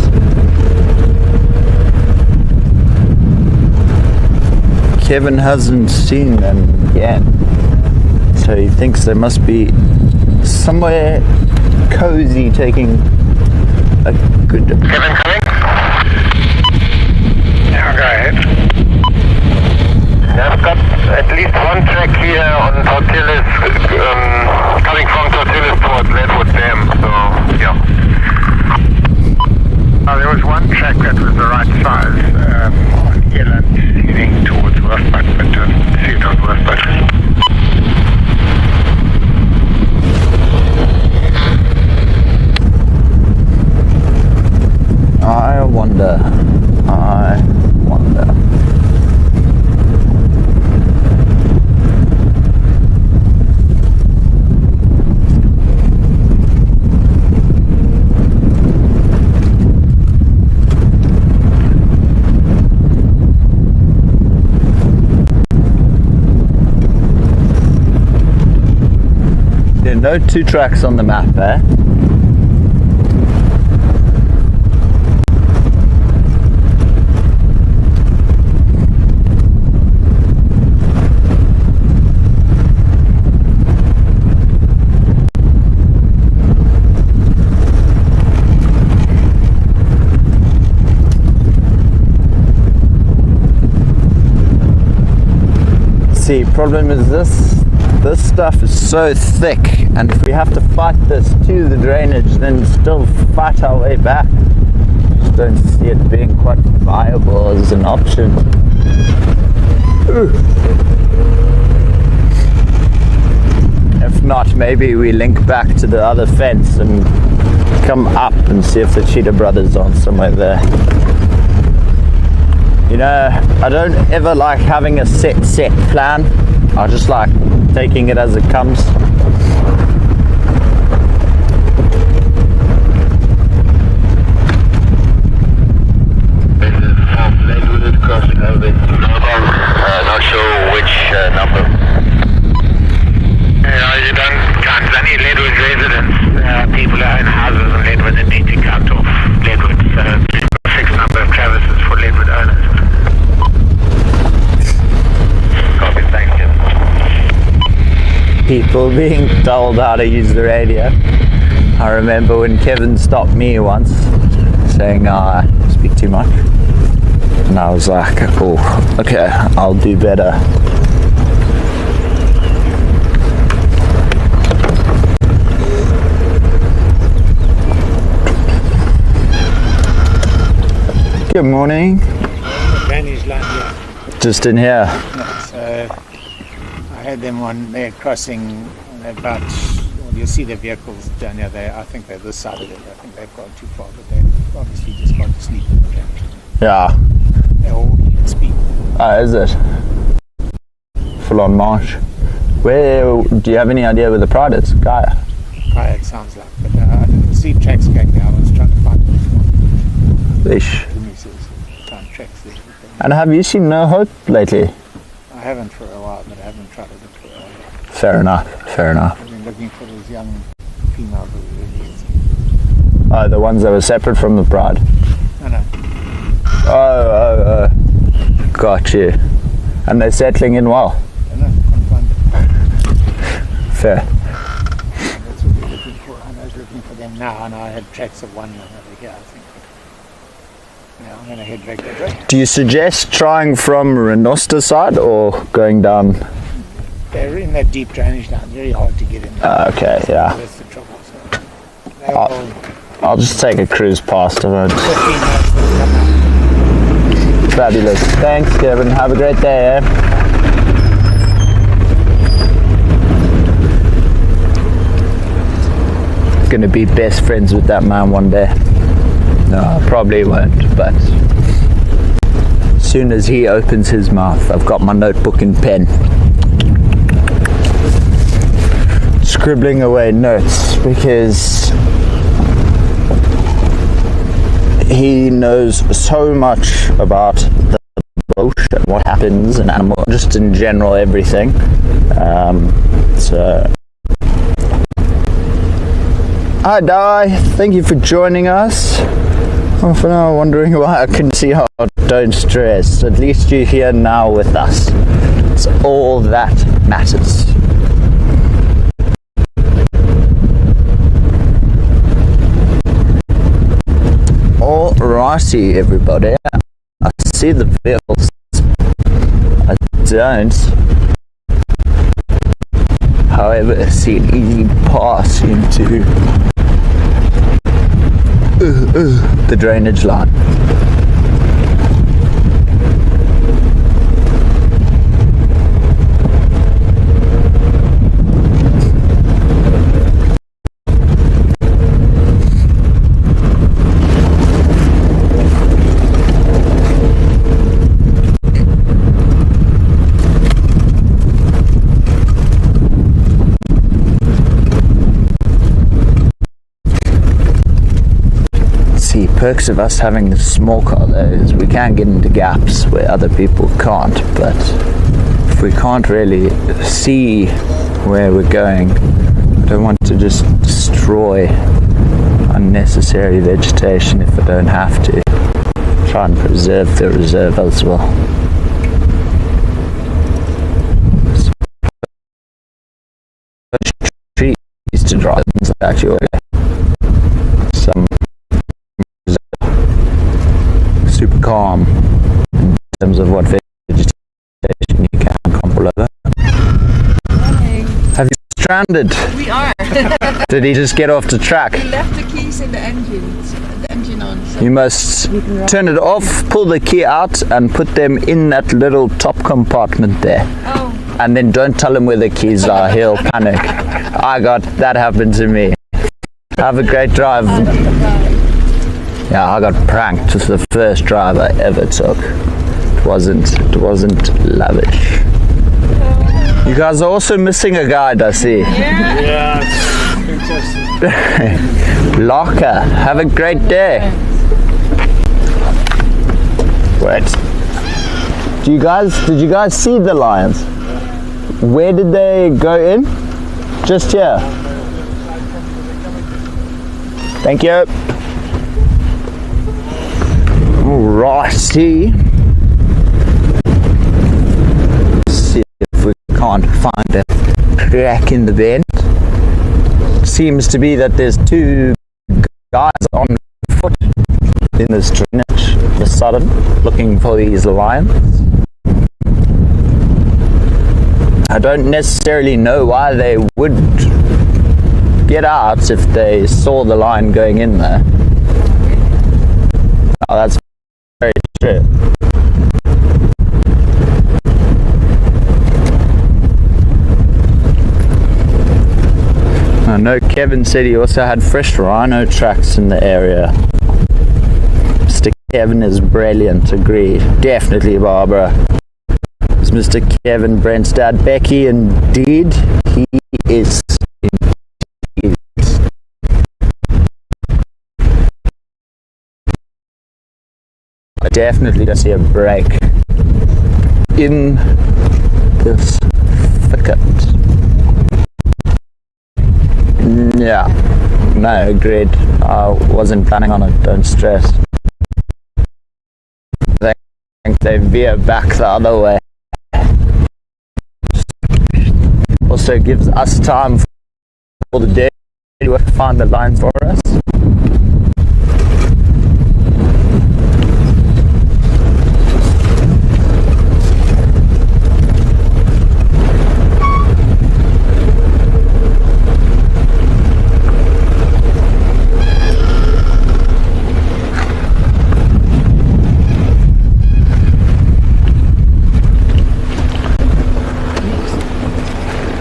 Kevin hasn't seen them yet, so he thinks they must be somewhere cozy taking a good... Kevin coming? Yeah, go ahead. I've got at least one track here on Tortillas, coming from Tortillas towards Leadwood Dam, so yeah. There was one track that was the right size on Eland heading towards Worthbut, but don't see it on Worthbut. I wonder. There are no two tracks on the map, eh? See, problem is this stuff is so thick, and if we have to fight this to the drainage, then still fight our way back, just don't see it being quite viable as an option. If not, maybe we link back to the other fence and come up and see if the Cheetah Brothers are somewhere there. You know, I don't ever like having a set plan. I just like taking it as it comes. people being told how to use the radio. I remember when Kevin stopped me once saying I speak too much, and I was like, oh, okay, I'll do better. Good morning. Drainage line here. Just in here. So I had them on there crossing about. Well, you'll see the vehicles down here. I think they're this side of it. I think they've gone too far, but they've obviously just gone to sleep in the camp. Yeah. They're all at speed. Oh, is it? Full on march. Where do you have any idea where the pride is? Gaia. Gaia, it sounds like, but I didn't see tracks going there. I was trying to find them. Ish. Found tracks there. And have you seen No Hope lately? I haven't for a while, but I haven't tried to look for a while. Fair enough. Fair enough. I've been looking for those young females that were released. Oh, the ones that were separate from the bride. No. Oh. Got you. And they're settling in well. I don't know. Can't find them. Fair. That's what we're looking for. And I was looking for them now, and I had tracks of one over here, I think. Yeah, I'm going to head back that way. Do you suggest trying from Renoster side or going down? They're in that deep drainage line, very hard to get in. Okay, yeah. That's the trouble. So I'll just take a cruise past them. 15 minutes to come out. Fabulous. Thanks, Kevin. Have a great day, eh? Gonna be best friends with that man one day. No, I probably won't, but as soon as he opens his mouth, I've got my notebook and pen. Scribbling away notes because he knows so much about the bush and what happens and animal, just in general everything. Hi Di, thank you for joining us. Oh, for now, wondering why I couldn't see how. Don't stress. At least you're here now with us. It's all that matters. Alrighty, everybody. I see the vehicles. I don't, however, see an easy pass into the drainage line. Perks of us having a small car though is we can get into gaps where other people can't, but if we can't really see where we're going, I don't want to just destroy unnecessary vegetation if I don't have to. Try and preserve the reserve as well. Trees to drive actually some super calm in terms of what vegetation you can control over. Morning. Have you stranded? We are. Did he just get off the track? He left the keys in the engine on. So You must turn it off, pull the key out and put them in that little top compartment there. oh, And then don't tell him where the keys are, he'll panic. That happened to me. Have a great drive. Yeah, I got pranked with the first drive I ever took. It wasn't lavish. You guys are also missing a guide, I see. Yeah, it's fantastic. Locker, have a great day. Wait. Did you guys see the lions? Where did they go in? Just here. Thank you. Alrighty. See if we can't find a crack in the bend. Seems to be that there's two guys on foot in this drainage all of a sudden, looking for these lions. I don't necessarily know why they would get out if they saw the lion going in there. Oh, that's very true. I know Kevin said he also had fresh rhino tracks in the area. Mr. Kevin is brilliant, agreed. Definitely Barbara. Is Mr. Kevin Brent's dad Becky? Indeed, he is. Indeed. I definitely don't see a break in this thicket. Yeah, no, agreed. I wasn't planning on it, don't stress. I think they veer back the other way. Also gives us time for the day to find the lines for us.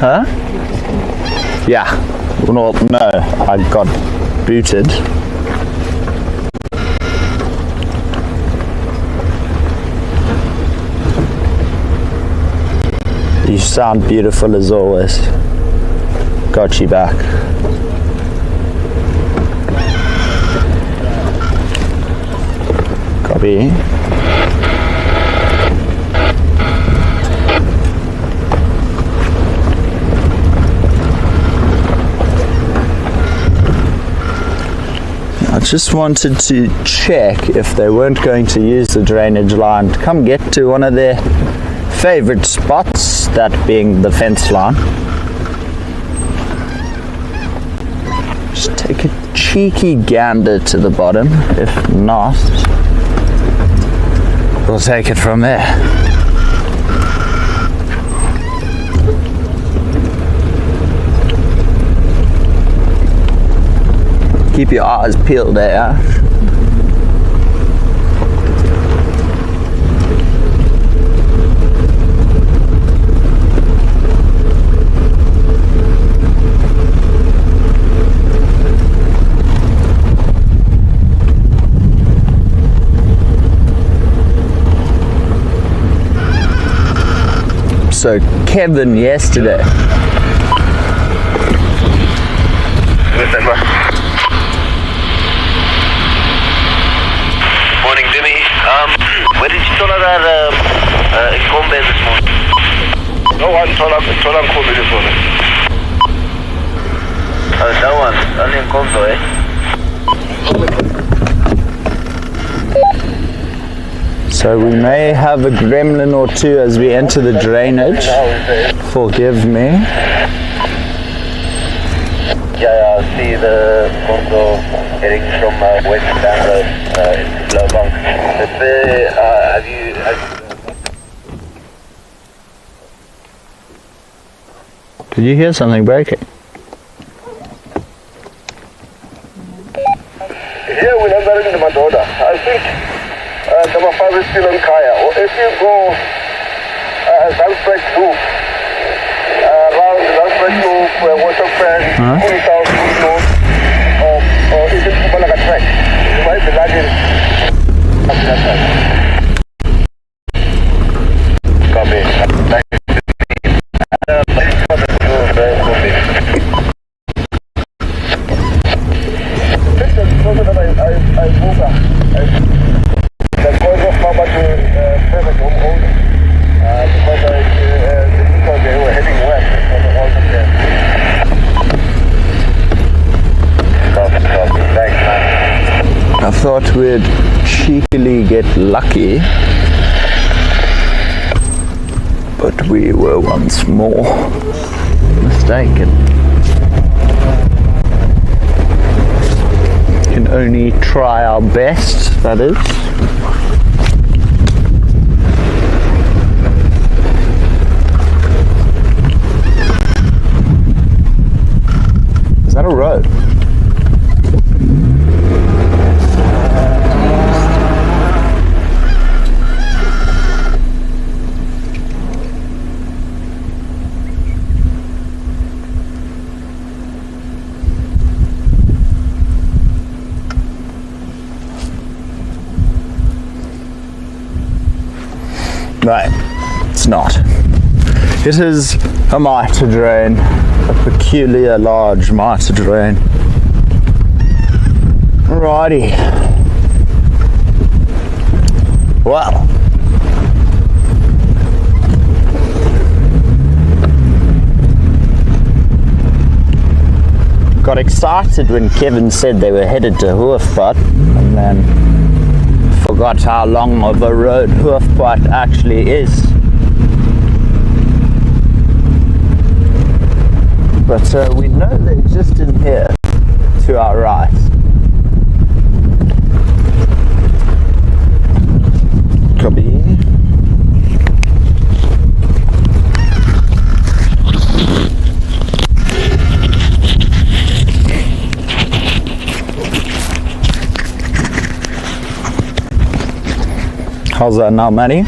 Huh? Yeah. Well, no, I got booted. You sound beautiful as always. Got you back. Copy. I just wanted to check if they weren't going to use the drainage line to come get to one of their favorite spots, that being the fence line. Just take a cheeky gander to the bottom. If not, we'll take it from there. Keep your eyes peeled there. So Kevin yesterday. Morning, Jimmy. Where did you tell her that in Combe this morning? No one told her in Combe this morning. That one, only in Combe, eh? So we may have a gremlin or two as we enter the drainage. Forgive me. Yeah, I see the Congo heading from West Road into Lowveld. Have you Did you hear something breaking? Here we're entering the Madoda. I think number 5 is still on Kaya. Or if you go Rietspruit Loop, around Rietspruit Loop, Waterfront, Poole South, North, or even Kubalaga track, you might be lagging up to that side. Copy. I thought we'd cheekily get lucky, but we were once more mistaken. Can only try our best, that is. Is that a road? Right, it's not. It is a mitre drain, a peculiar large mitre drain. Alrighty. Well. Got excited when Kevin said they were headed to Hoofpad, and then forgot how long of a road Hoofpad actually is. But we know they're just in here to our right. Copy. How's that now, Manny?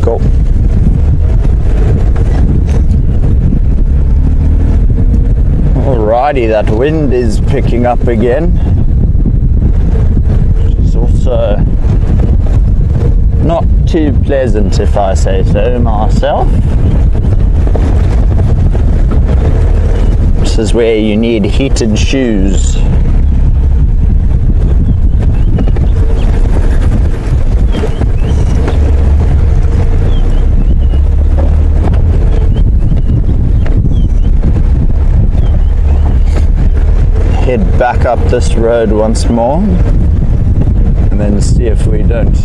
Cool. Alrighty, that wind is picking up again. It's also not too pleasant, if I say so myself. This is where you need heated shoes. Head back up this road once more and then see if we don't.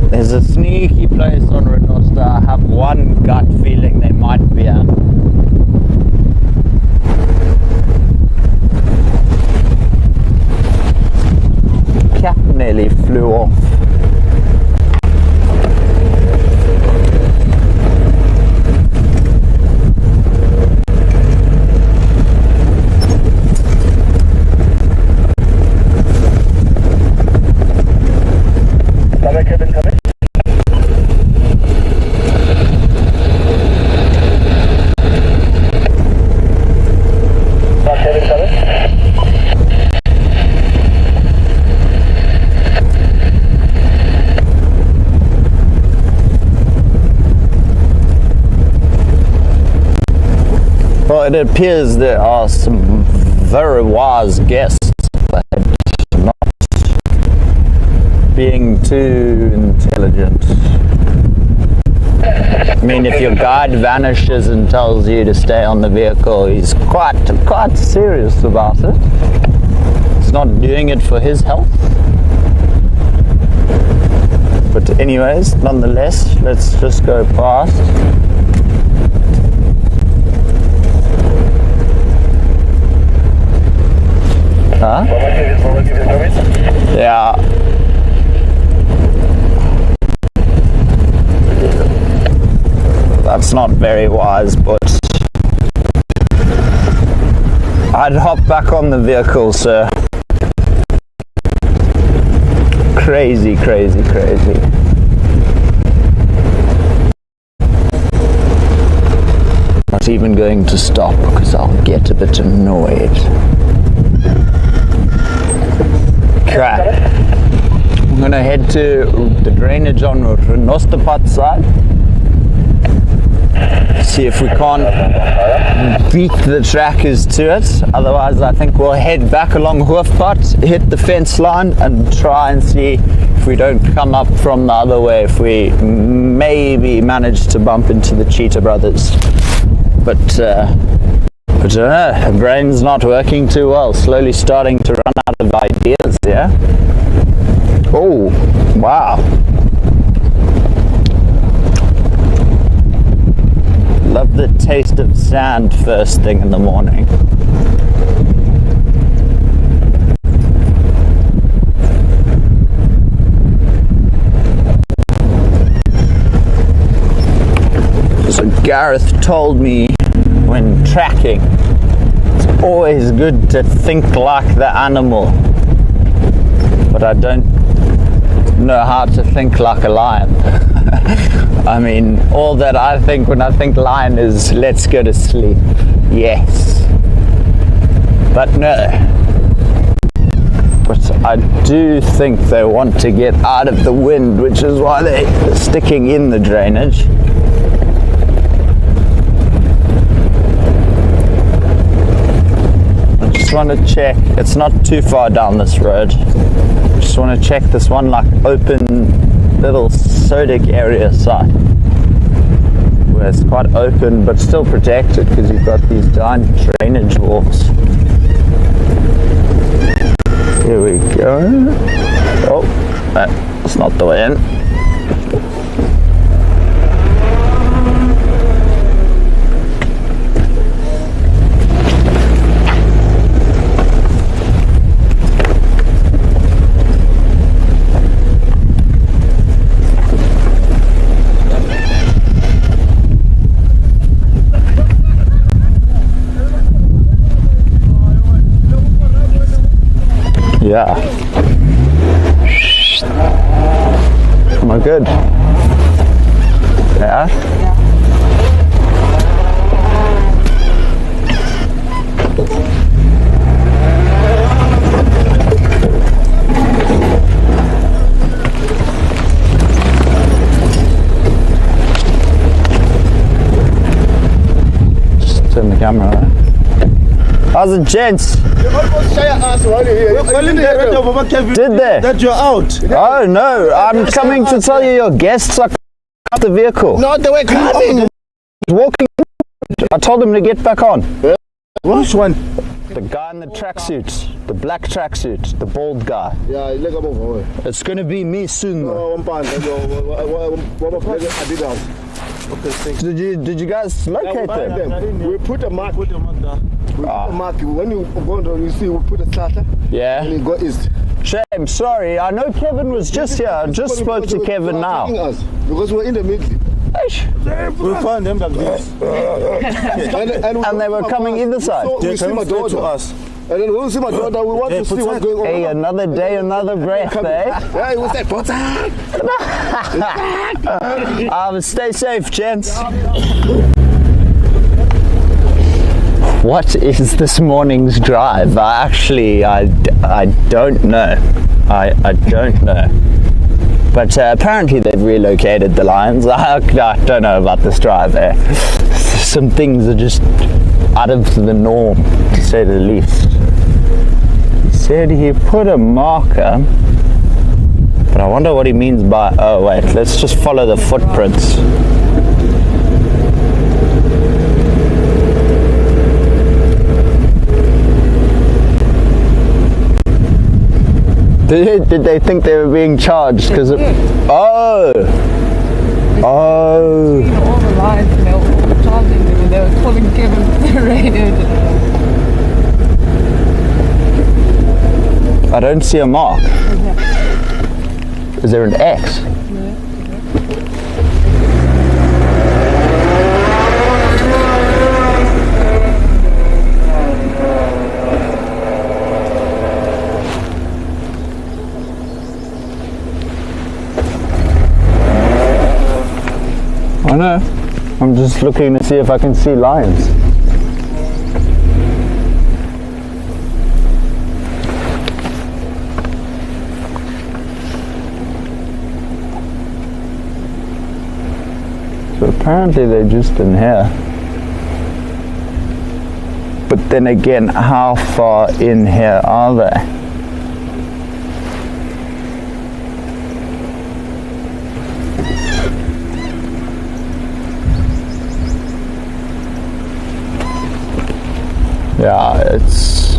There's a sneaky place on Renosta. I have one gut feeling they might be at. Cap nearly flew off. Well, it appears there are some very wise guests, but not being too intelligent. I mean, if your guide vanishes and tells you to stay on the vehicle, he's quite serious about it. He's not doing it for his health. But anyways, nonetheless, let's just go past. Huh? Yeah. That's not very wise, but I'd hop back on the vehicle, sir. Crazy, crazy, crazy. Not even going to stop because I'll get a bit annoyed. Crap. I'm gonna head to the drainage on Renostapad side. See if we can't beat the trackers to it. Otherwise, I think we'll head back along Hoofpad, hit the fence line, and try and see if we don't come up from the other way. If we maybe manage to bump into the Cheetah Brothers, but I don't know, the brain's not working too well. Slowly starting to run out of ideas, yeah? Oh, wow. taste of sand first thing in the morning. So Gareth told me when tracking, it's always good to think like the animal, but I don't know how to think like a lion. I mean, all that I think when I think lion is let's go to sleep. Yes, but no. But I do think they want to get out of the wind, which is why they're sticking in the drainage. I want to check, it's not too far down this road. Just want to check this one like open little sodic area site where it's quite open but still protected because you've got these giant drainage walls. Here we go. Oh, that's not the way in. Yeah. Am I good? Yeah? Just turn the camera on. How's it, gents? Did they? That you're out. Oh no, I'm coming to tell you your guests are out the vehicle. No, they were coming. Walking. I told them to get back on. Which one? The guy in the tracksuit, the black tracksuit, the bald guy. Yeah, It's gonna be me soon. Did you guys locate them? We put a mark. We put a mark. When you go down, you see we put a starter. Yeah. And you go east. Shame, sorry. I know Kevin was just here. I just spoke to Kevin now. Because we're in the middle. We found them like this. And they were coming either side. We see my daughter to us. And then when we see my daughter, we want to see what's going on. Hey, another day, another breath, eh? Yeah, it was that. Stay safe, gents. What is this morning's drive? I don't know. I don't know. But apparently they've relocated the lions. I don't know about this drive there. Some things are just out of the norm, to say the least. He said he put a marker, but I wonder what he means by, oh wait, let's just follow the footprints. Did they think they were being charged? Because oh! All the lines and they were charging them and they were calling Kevin the radio. I don't see a mark. Is there an X? I know. I'm just looking to see if I can see lions. So apparently they're just in here. But then again, how far in here are they? Yeah, it's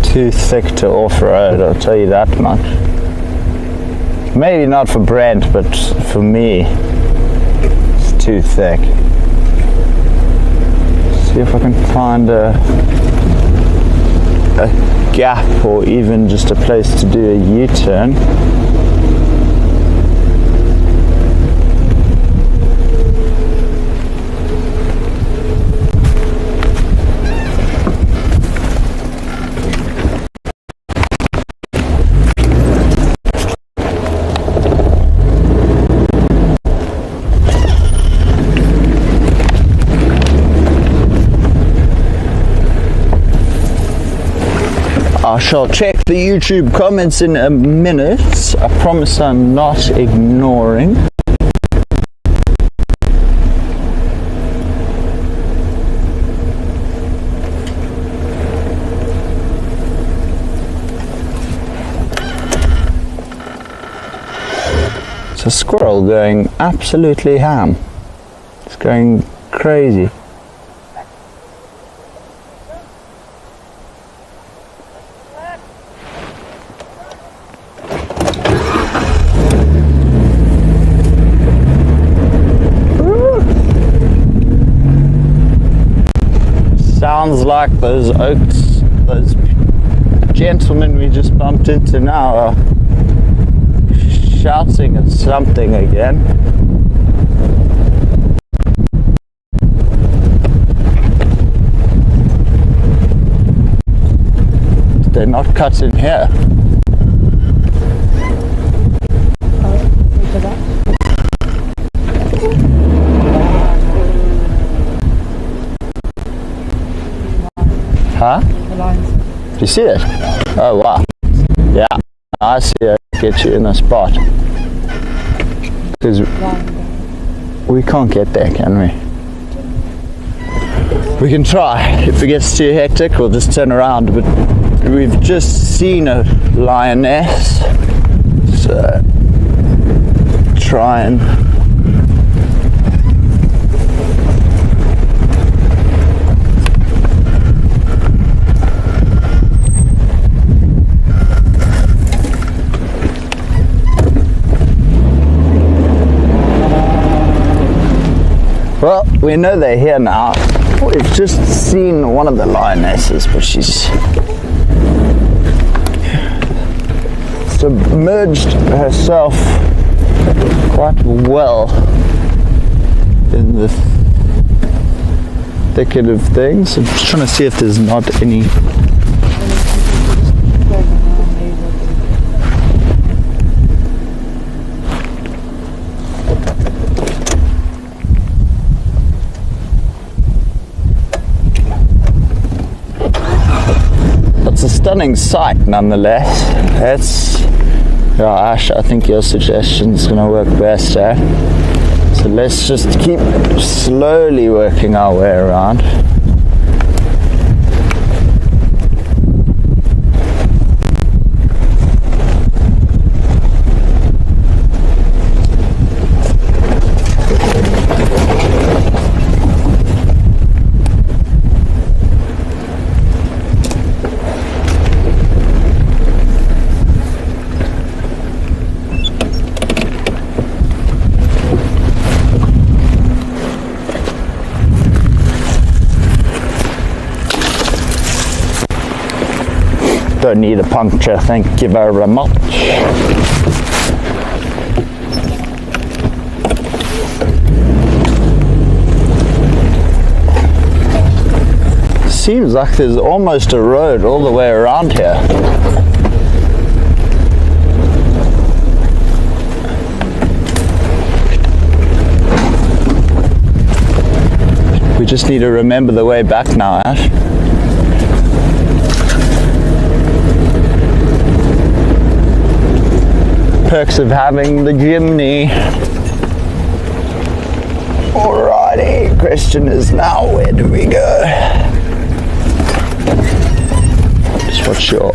too thick to off-road, I'll tell you that much. Maybe not for Brent, but for me, it's too thick. See if I can find a gap or even just a place to do a U-turn. I shall check the YouTube comments in a minute. I promise I'm not ignoring. It's a squirrel going absolutely ham. It's going crazy. Sounds like those oaks, those gentlemen we just bumped into now are shouting at something again. Did they not cut in here? Huh? The lines. Do you see it? Oh wow. Yeah, I see it. Get you in a spot. Because we can't get there, can we? We can try. If it gets too hectic, we'll just turn around. But we've just seen a lioness. So try and well, we know they're here now. We've just seen one of the lionesses, but she's submerged herself quite well in the thicket of things. I'm just trying to see if there's not any. It's a stunning sight nonetheless. That's, yeah, Ash, I think your suggestion is going to work best, eh? So let's just keep slowly working our way around. Don't need a puncture, thank you very much. Seems like there's almost a road all the way around here. We just need to remember the way back now, Ash. Perks of having the Jimny. Alrighty, question is now, where do we go? Just watch your...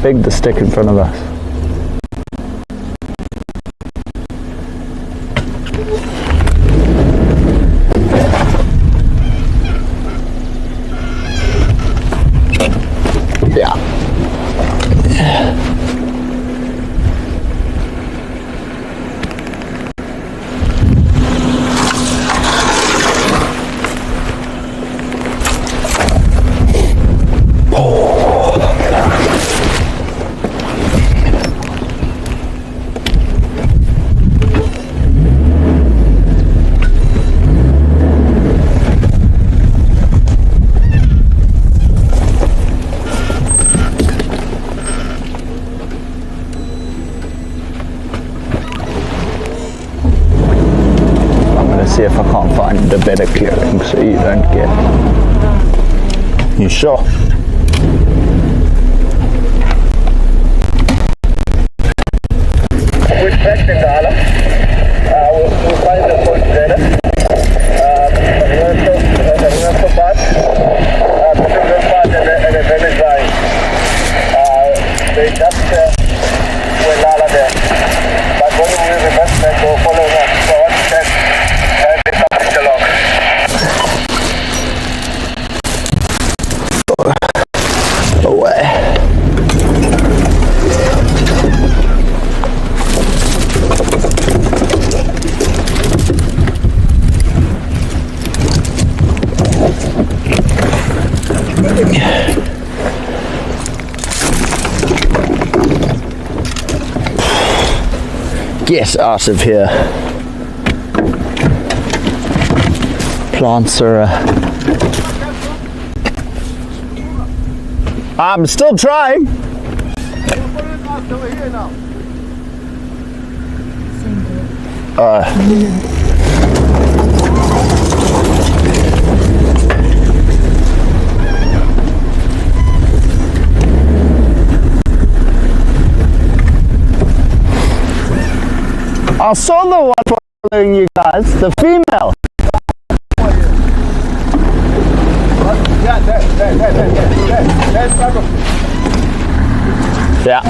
big the stick in front of us. Yeah. See if I can't find a better clearing so you don't get. You sure? We're expecting the Hala. We'll find the point later. We're so bad. Between the part and the village line. They just were Lala there. But when we reverse back, we'll follow up. So what he said, they come along. Away. Get out of here. Plants are I'm still trying. I saw the one following you guys, the female. Yeah.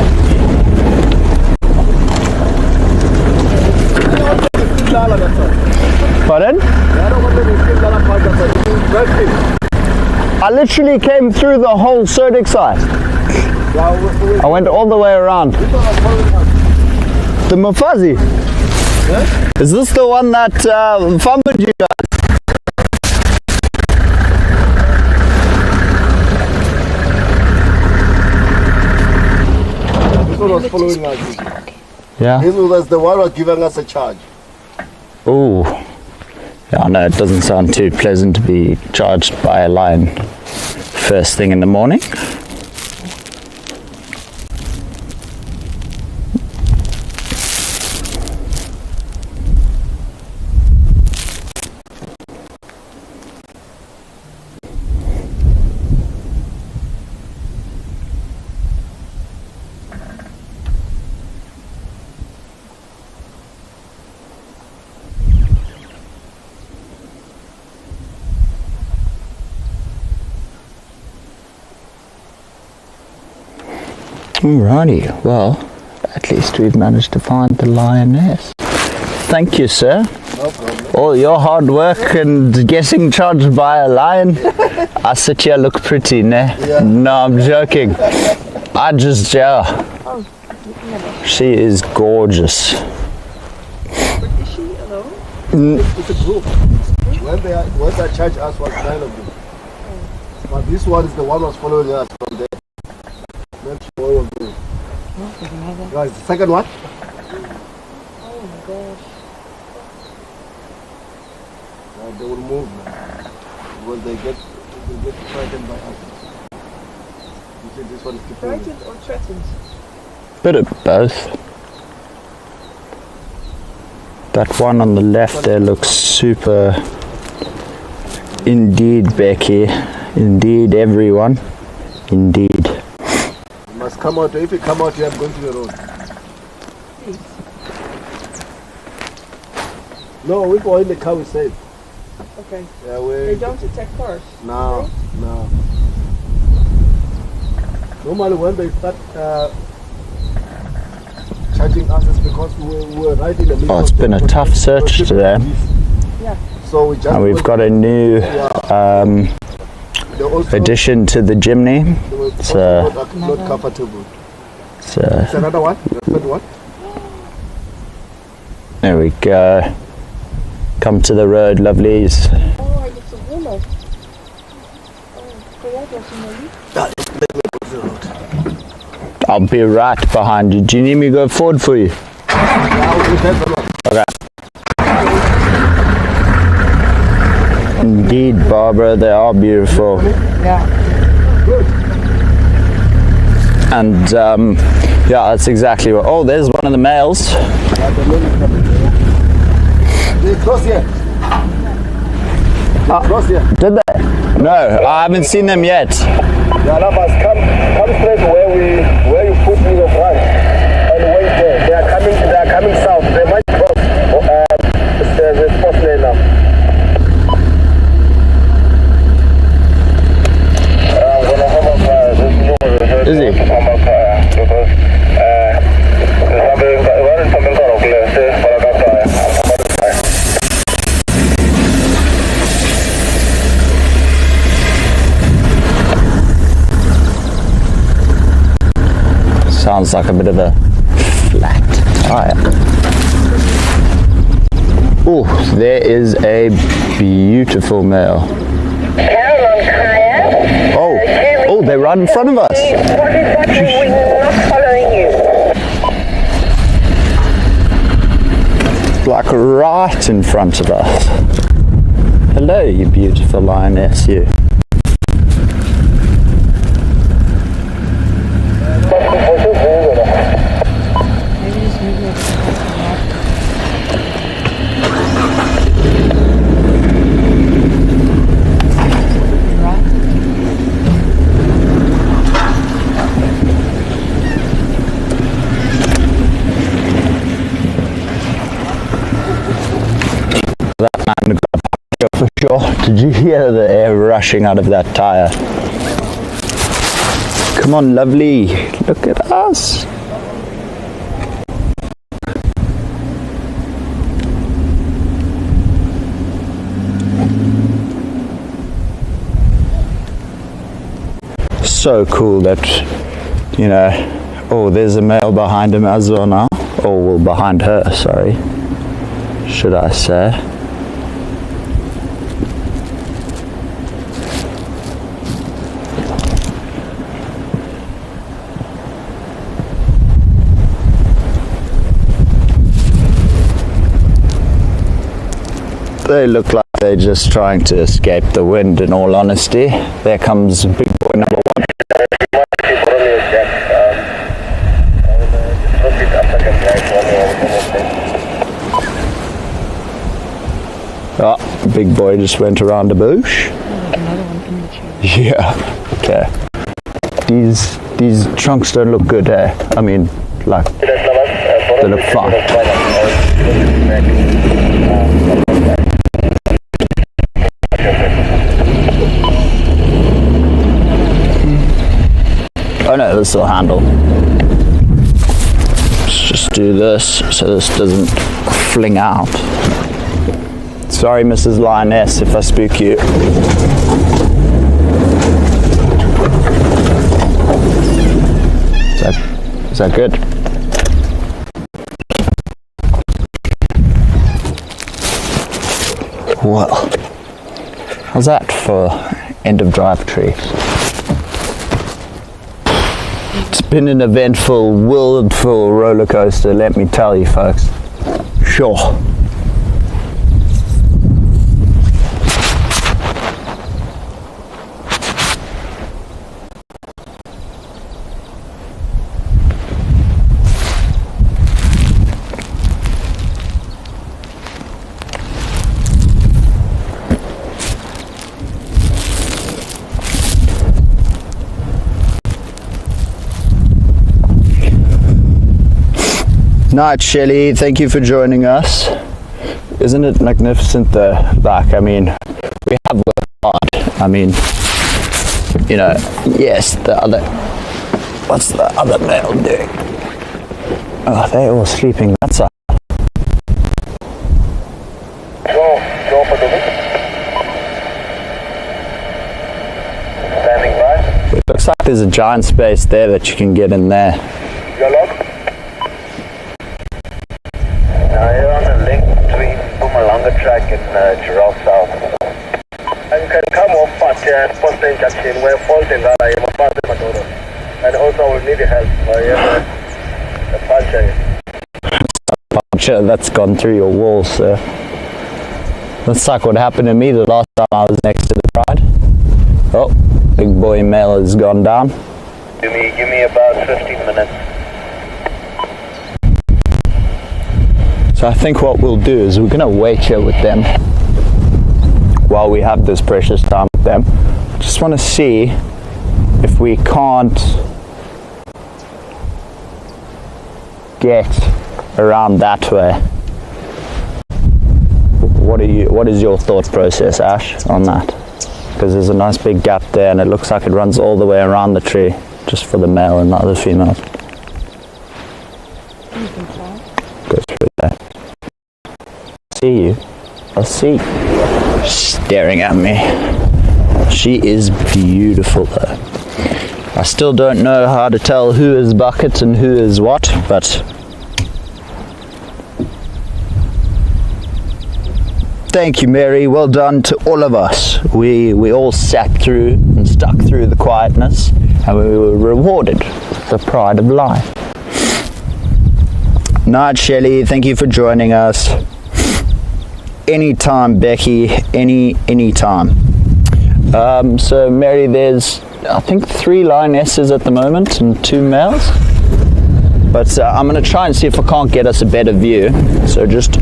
Pardon? I literally came through the whole Cerdic side. I went all the way around. The Mafazi? Is this the one that fumbled you guys? This one was following us. Yeah. This was the one who was giving us a charge. Oh. Yeah, no, it doesn't sound too pleasant to be charged by a lion first thing in the morning. Alrighty, well, at least we've managed to find the lioness. Thank you, sir. No problem. All your hard work and getting charged by a lion. I sit here look pretty, ne? Yeah. No, I'm joking. I just, yeah. She is gorgeous. But is she alone? It's a group. When they charge us was 9 of them. But this one is the one who was following us from there. Then she was there. Guys, the second one? Oh my gosh. They will move now. When they get frightened by us. You see this one is keeping Frightened or threatened? Bit of both. That one on the left there looks super. Indeed, Becky. Indeed, everyone. Indeed. You must come out. If you come out, you have gone to the road. Please. No, we go in the car, we safe. Okay. Yeah, They don't attack cars. No, no. Normally when they start charging us, it's because we were right in the middle. Oh, it's been a tough search today. So we just And we've got a new addition to the chimney. It's not comfortable. It's another one. The third one. There we go. Come to the road, lovelies. Oh, it's a willow. I'll be right behind you. Do you need me to go forward for you? Okay. Indeed, Barbara, they are beautiful. Yeah. And yeah, that's exactly what. Oh, there's one of the males. They cross here. Cross here. Did they? No, I haven't seen them yet. The alarmers come straight where you put me the front and wait there. They are coming south. They might cross the sports lane now. I'm gonna come up this new reserve. Is he? Come up because there's something sort of left there for a car. Sounds like a bit of a flat tire. Oh, there is a beautiful male. Oh, they're right in front of us. We're not following you. Like right in front of us. Hello, you beautiful lioness, you. That man got a picture for sure. Did you hear the air rushing out of that tire? Come on, lovely. Look at us. So cool that, you know, oh, there's a male behind him as well now. Oh, well, behind her, sorry. Should I say? They look like they're just trying to escape the wind, in all honesty. There comes big boy number one. Oh, big boy just went around the bush. Another one in the tree. Yeah, okay. These trunks don't look good, eh? I mean, like, they look fine. Oh no, this will handle. Let's just do this so this doesn't fling out. Sorry, Mrs. Lioness, if I spook you. Is that good? Well, how's that for end of drive tree? It's been an eventful, world-full roller coaster, let me tell you, folks. Sure. Night, Shelley. Thank you for joining us. Isn't it magnificent though? Like, I mean, we have worked hard. I mean, you know, yes, the other What's the other male doing? Oh, they're all sleeping that side. Go for the look. Standing by. It looks like there's a giant space there that you can get in there. You're locked. Now you're on a link between Mpumalanga track and Giraffe South. And you can come off at Post Junction where faulting and also we'll need your help. The puncher. Puncher that's gone through your wall, so that's like what happened to me the last time I was next to the pride. Oh, big boy male has gone down. Give me about 15 minutes. So I think what we'll do is we're gonna wait here with them while we have this precious time with them. I just want to see if we can't get around that way. What is your thought process, Ash, on that? Because there's a nice big gap there and it looks like it runs all the way around the tree just for the male and the other females. You can try. Go through there. See you. I'll see. Staring at me. She is beautiful though. I still don't know how to tell who is bucket and who is what, but thank you, Mary. Well done to all of us. We all sat through and stuck through the quietness, and we were rewarded with the pride of life. Night, Shelley. Thank you for joining us. Anytime, Becky. Anytime. So, Mary, there's I think 3 lionesses at the moment and 2 males. But I'm going to try and see if I can't get us a better view. So just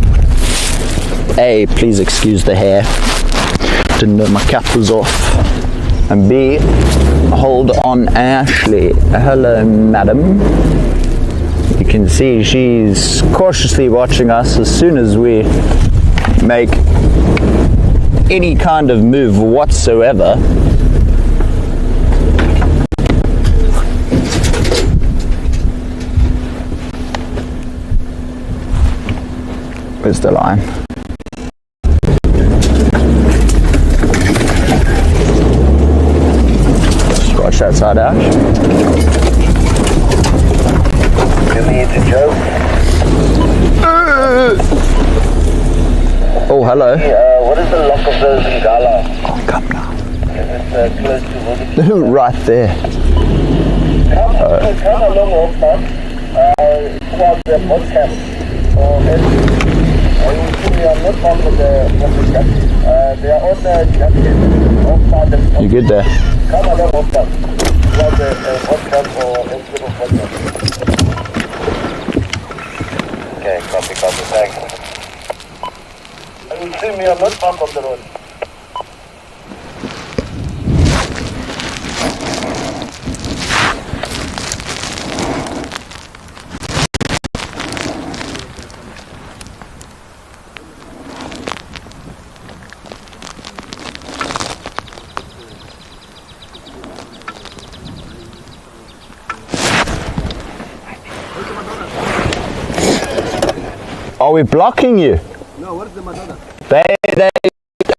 A, please excuse the hair. Didn't know my cap was off. And B, hold on Ashley. Hello, madam. You can see she's cautiously watching us as soon as we make any kind of move whatsoever. Where's the line? Just watch that side, Ash. Give me the joke. Oh, hello. What is the lock of the Zingala? Oh, come now. Is it close to Woody? Right there. Come along off that. Towards the boat camp. You will see me on not part of the camp. They are on the junction off part. You good there? Come along off that. Towards the boat camp or instead of boat camp. Okay, copy, thanks. You will see me on not part of the road. Are we blocking you? No, what is the matter?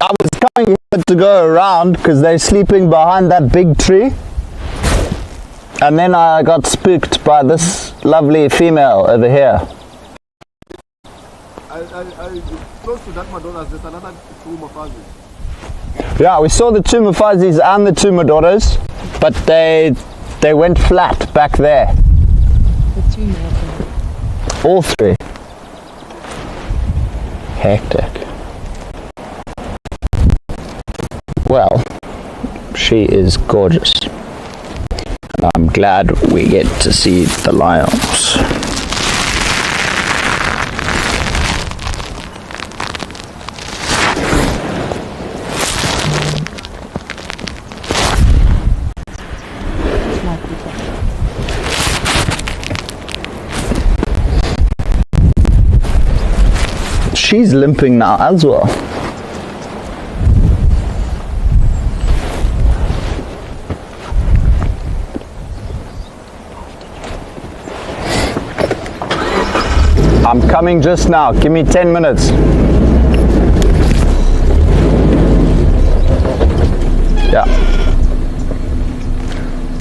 I was coming here to go around because they're sleeping behind that big tree. And then I got spooked by this lovely female over here. Close to that Madonas, there's another 2 Mafazis. Yeah, we saw the 2 Mafazis and the 2 Madoras, but they went flat back there. The 2 males. All 3. Hectic. Well, she is gorgeous. And I'm glad we get to see the lions. She's limping now as well. I'm coming just now. Give me 10 minutes. Yeah.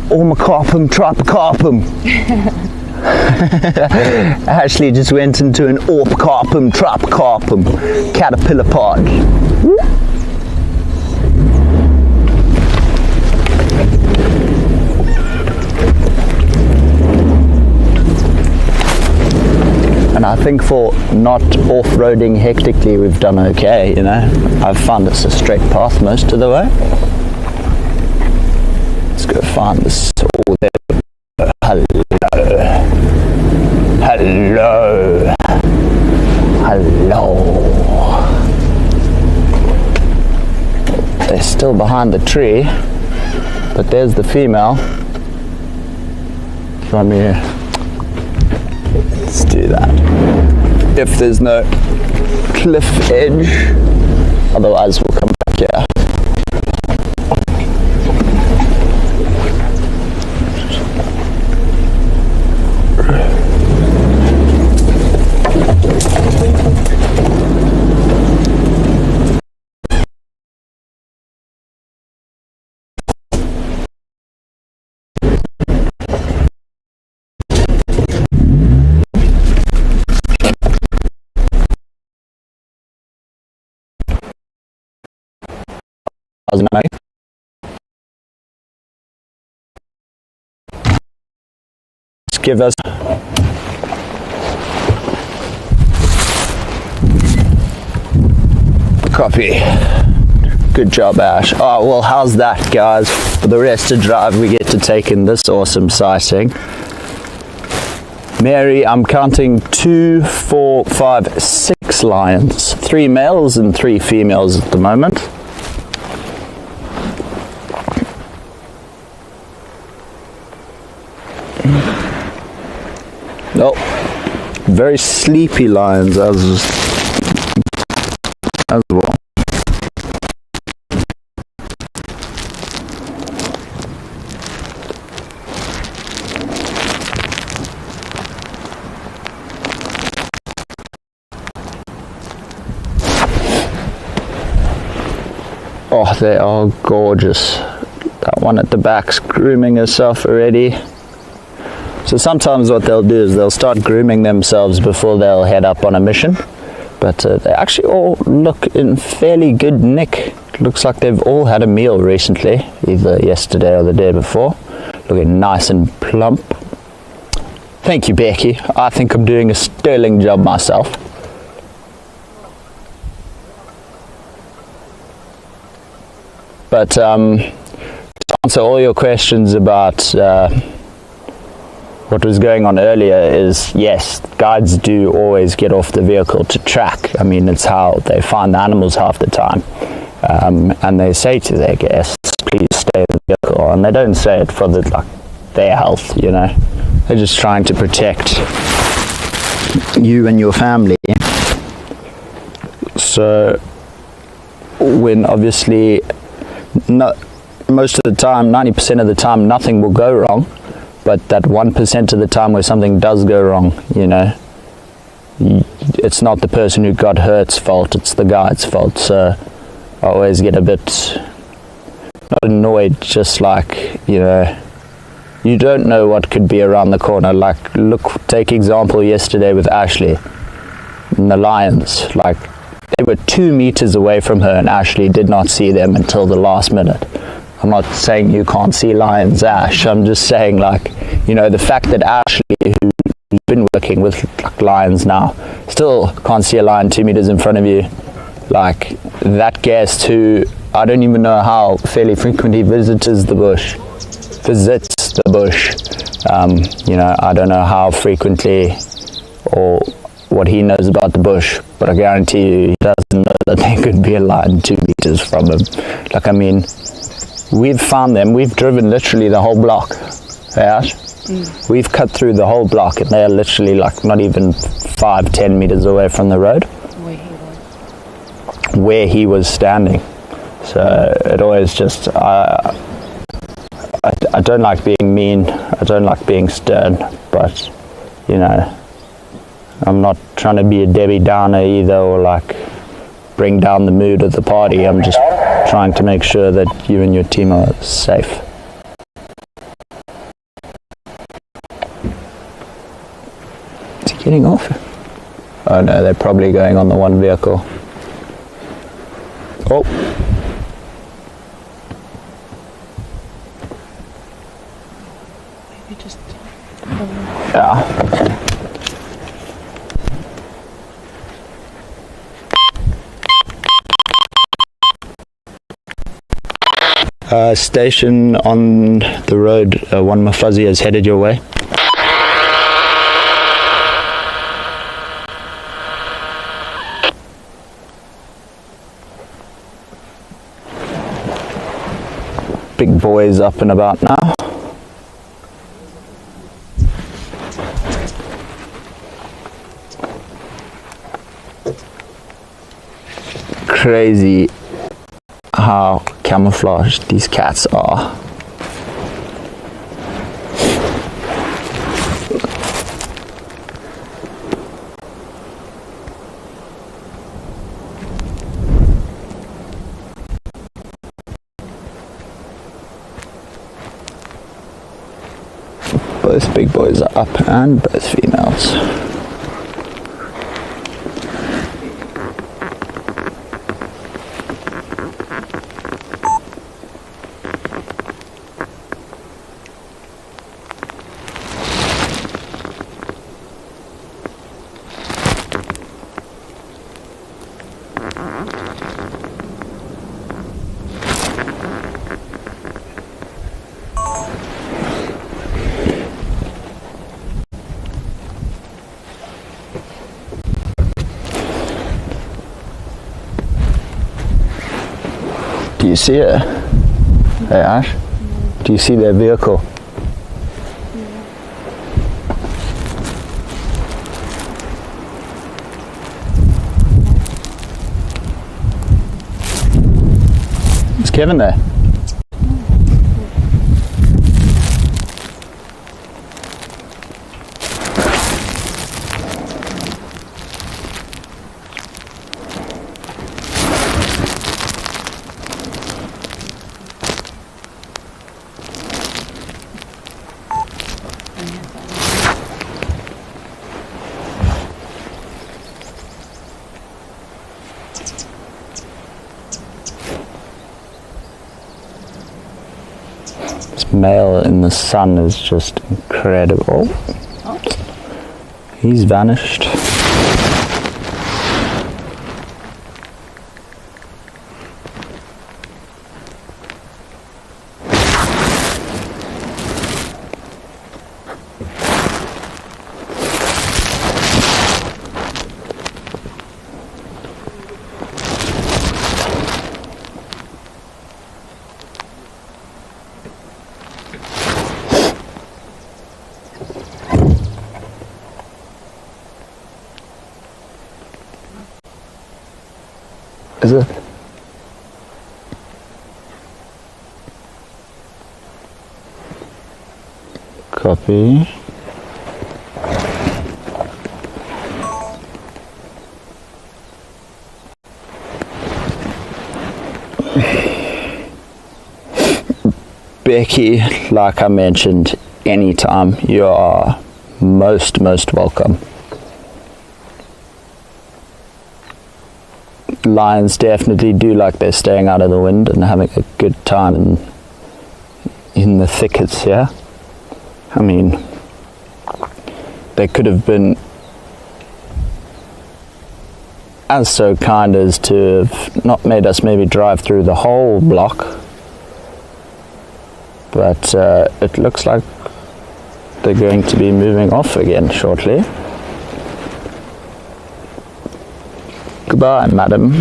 Ormacarpum, tripacarpum. Ashley just went into an orpacarpum, tripacarpum caterpillar pod. And I think for not off-roading hectically, we've done okay, you know. I've found it's a straight path most of the way. Let's go find this. Oh, there. Hello. Hello. Hello. They're still behind the tree, but there's the female. Come here. Let's do that. If there's no cliff edge, otherwise we'll come back here. Just give us copy. Good job, Ash. Oh, well, how's that, guys? For the rest of the drive, we get to take in this awesome sighting. Mary, I'm counting 2, 4, 5, 6 lions. 3 males and 3 females at the moment. Oh, very sleepy lions as well. Oh, they are gorgeous. That one at the back's grooming herself already. So sometimes what they'll do is they'll start grooming themselves before they'll head up on a mission. But they actually all look in fairly good nick. Looks like they've all had a meal recently, either yesterday or the day before. Looking nice and plump. Thank you, Becky. I think I'm doing a sterling job myself. But to answer all your questions about what was going on earlier is, yes, guides do always get off the vehicle to track. I mean, it's how they find the animals half the time. And they say to their guests, please stay in the vehicle. And they don't say it for their health, you know. They're just trying to protect you and your family. So when obviously most of the time, 90% of the time, nothing will go wrong. But that 1% of the time where something does go wrong, you know, it's not the person who got hurt's fault, it's the guide's fault. So I always get a bit, not annoyed, just like, you know, you don't know what could be around the corner. Like, take example yesterday with Ashley and the lions. Like, they were 2 meters away from her and Ashley did not see them until the last minute. I'm not saying you can't see lions, Ash. I'm just saying, like, you know, the fact that Ashley, who's been working with lions now, still can't see a lion 2 meters in front of you. Like, that guest who, I don't even know how fairly frequently visits the bush. You know, I don't know how frequently or what he knows about the bush, but I guarantee you he doesn't know that there could be a lion 2 meters from him. Like, I mean, we've found them, we've driven literally the whole block. Right? We've cut through the whole block and they're literally like not even 5-10 meters away from the road where he was standing. So it always just, I don't like being mean, I don't like being stern, but you know, I'm not trying to be a Debbie Downer either, or like bring down the mood of the party. I'm just trying to make sure that you and your team are safe. Is he getting off? Oh no, they're probably going on the one vehicle. Oh. Maybe just... Yeah. Station on the road, one Mafuzzy has headed your way. Big boys up and about now. Crazy how camouflaged these cats are. Both big boys are up and both females. Do you see it? Hey Ash? Do you see their vehicle? Is Kevin there? This male in the sun is just incredible. He's vanished. Is it? Copy. Becky, like I mentioned, anytime you are most welcome. Lions definitely do like they're staying out of the wind and having a good time in the thickets here. I mean, they could have been as so kind as to have not made us maybe drive through the whole block, but it looks like they're going to be moving off again shortly. Goodbye, madam.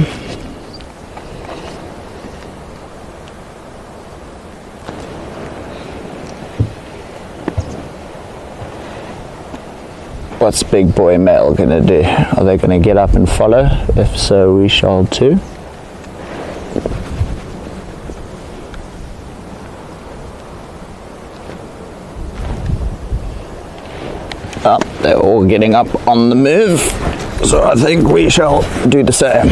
What's big boy male gonna do? Are they gonna get up and follow? If so, we shall too. Up. they're all getting up on the move, so I think we shall do the same.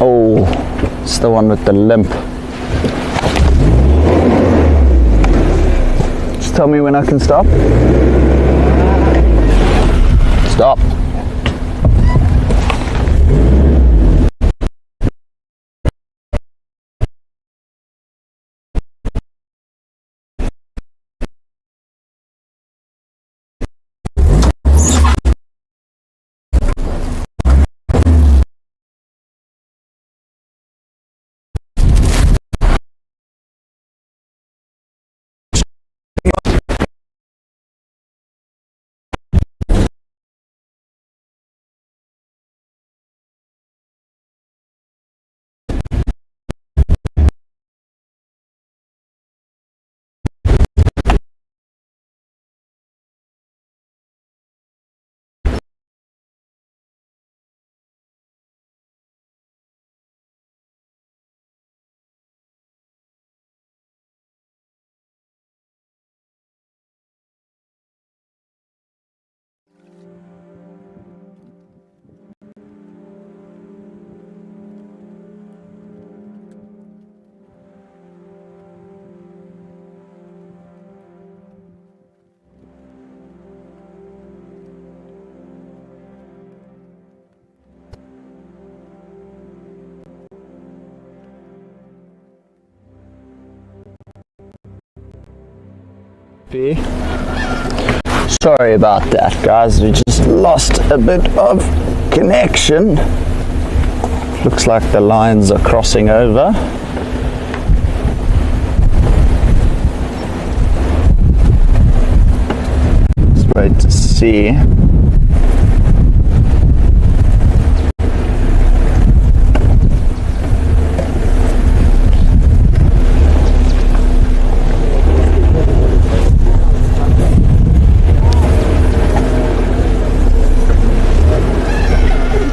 Oh, it's the one with the limp. Just tell me when I can stop. Stop. Sorry about that, guys. We just lost a bit of connection. Looks like the lines are crossing over. Let's wait to see.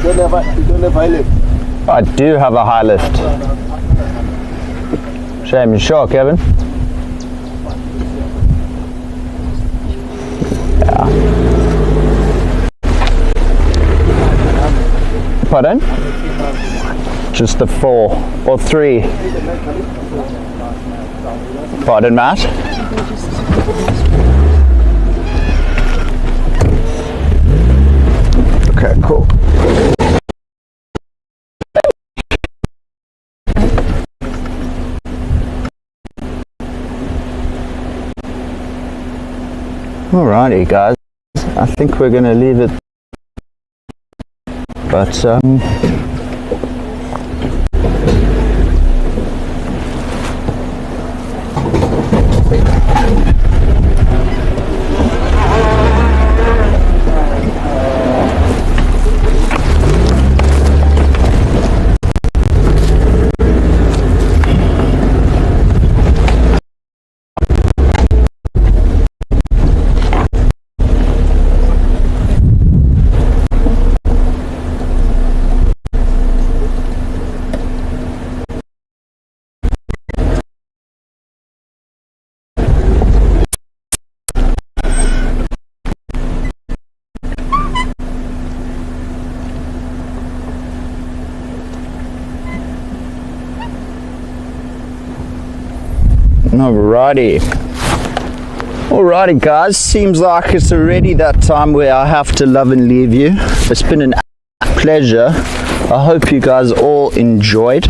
You don't have high lift. I do have a high lift. Shame you're sure, Kevin. Yeah. Pardon? Just the 4 or 3. Pardon, Matt? Okay, cool. Alrighty, guys. I think we're gonna leave it, but Alrighty guys, seems like it's already that time where I have to love and leave you. It's been an pleasure. I hope you guys all enjoyed.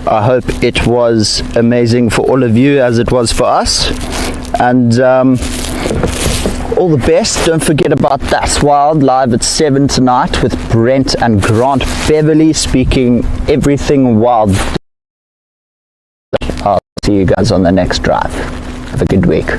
I hope it was amazing for all of you as it was for us. And all the best. Don't forget about That's Wild live at 7 tonight with Brent and Grant Beverly speaking everything wild. I'll see you guys on the next drive. Have a good week.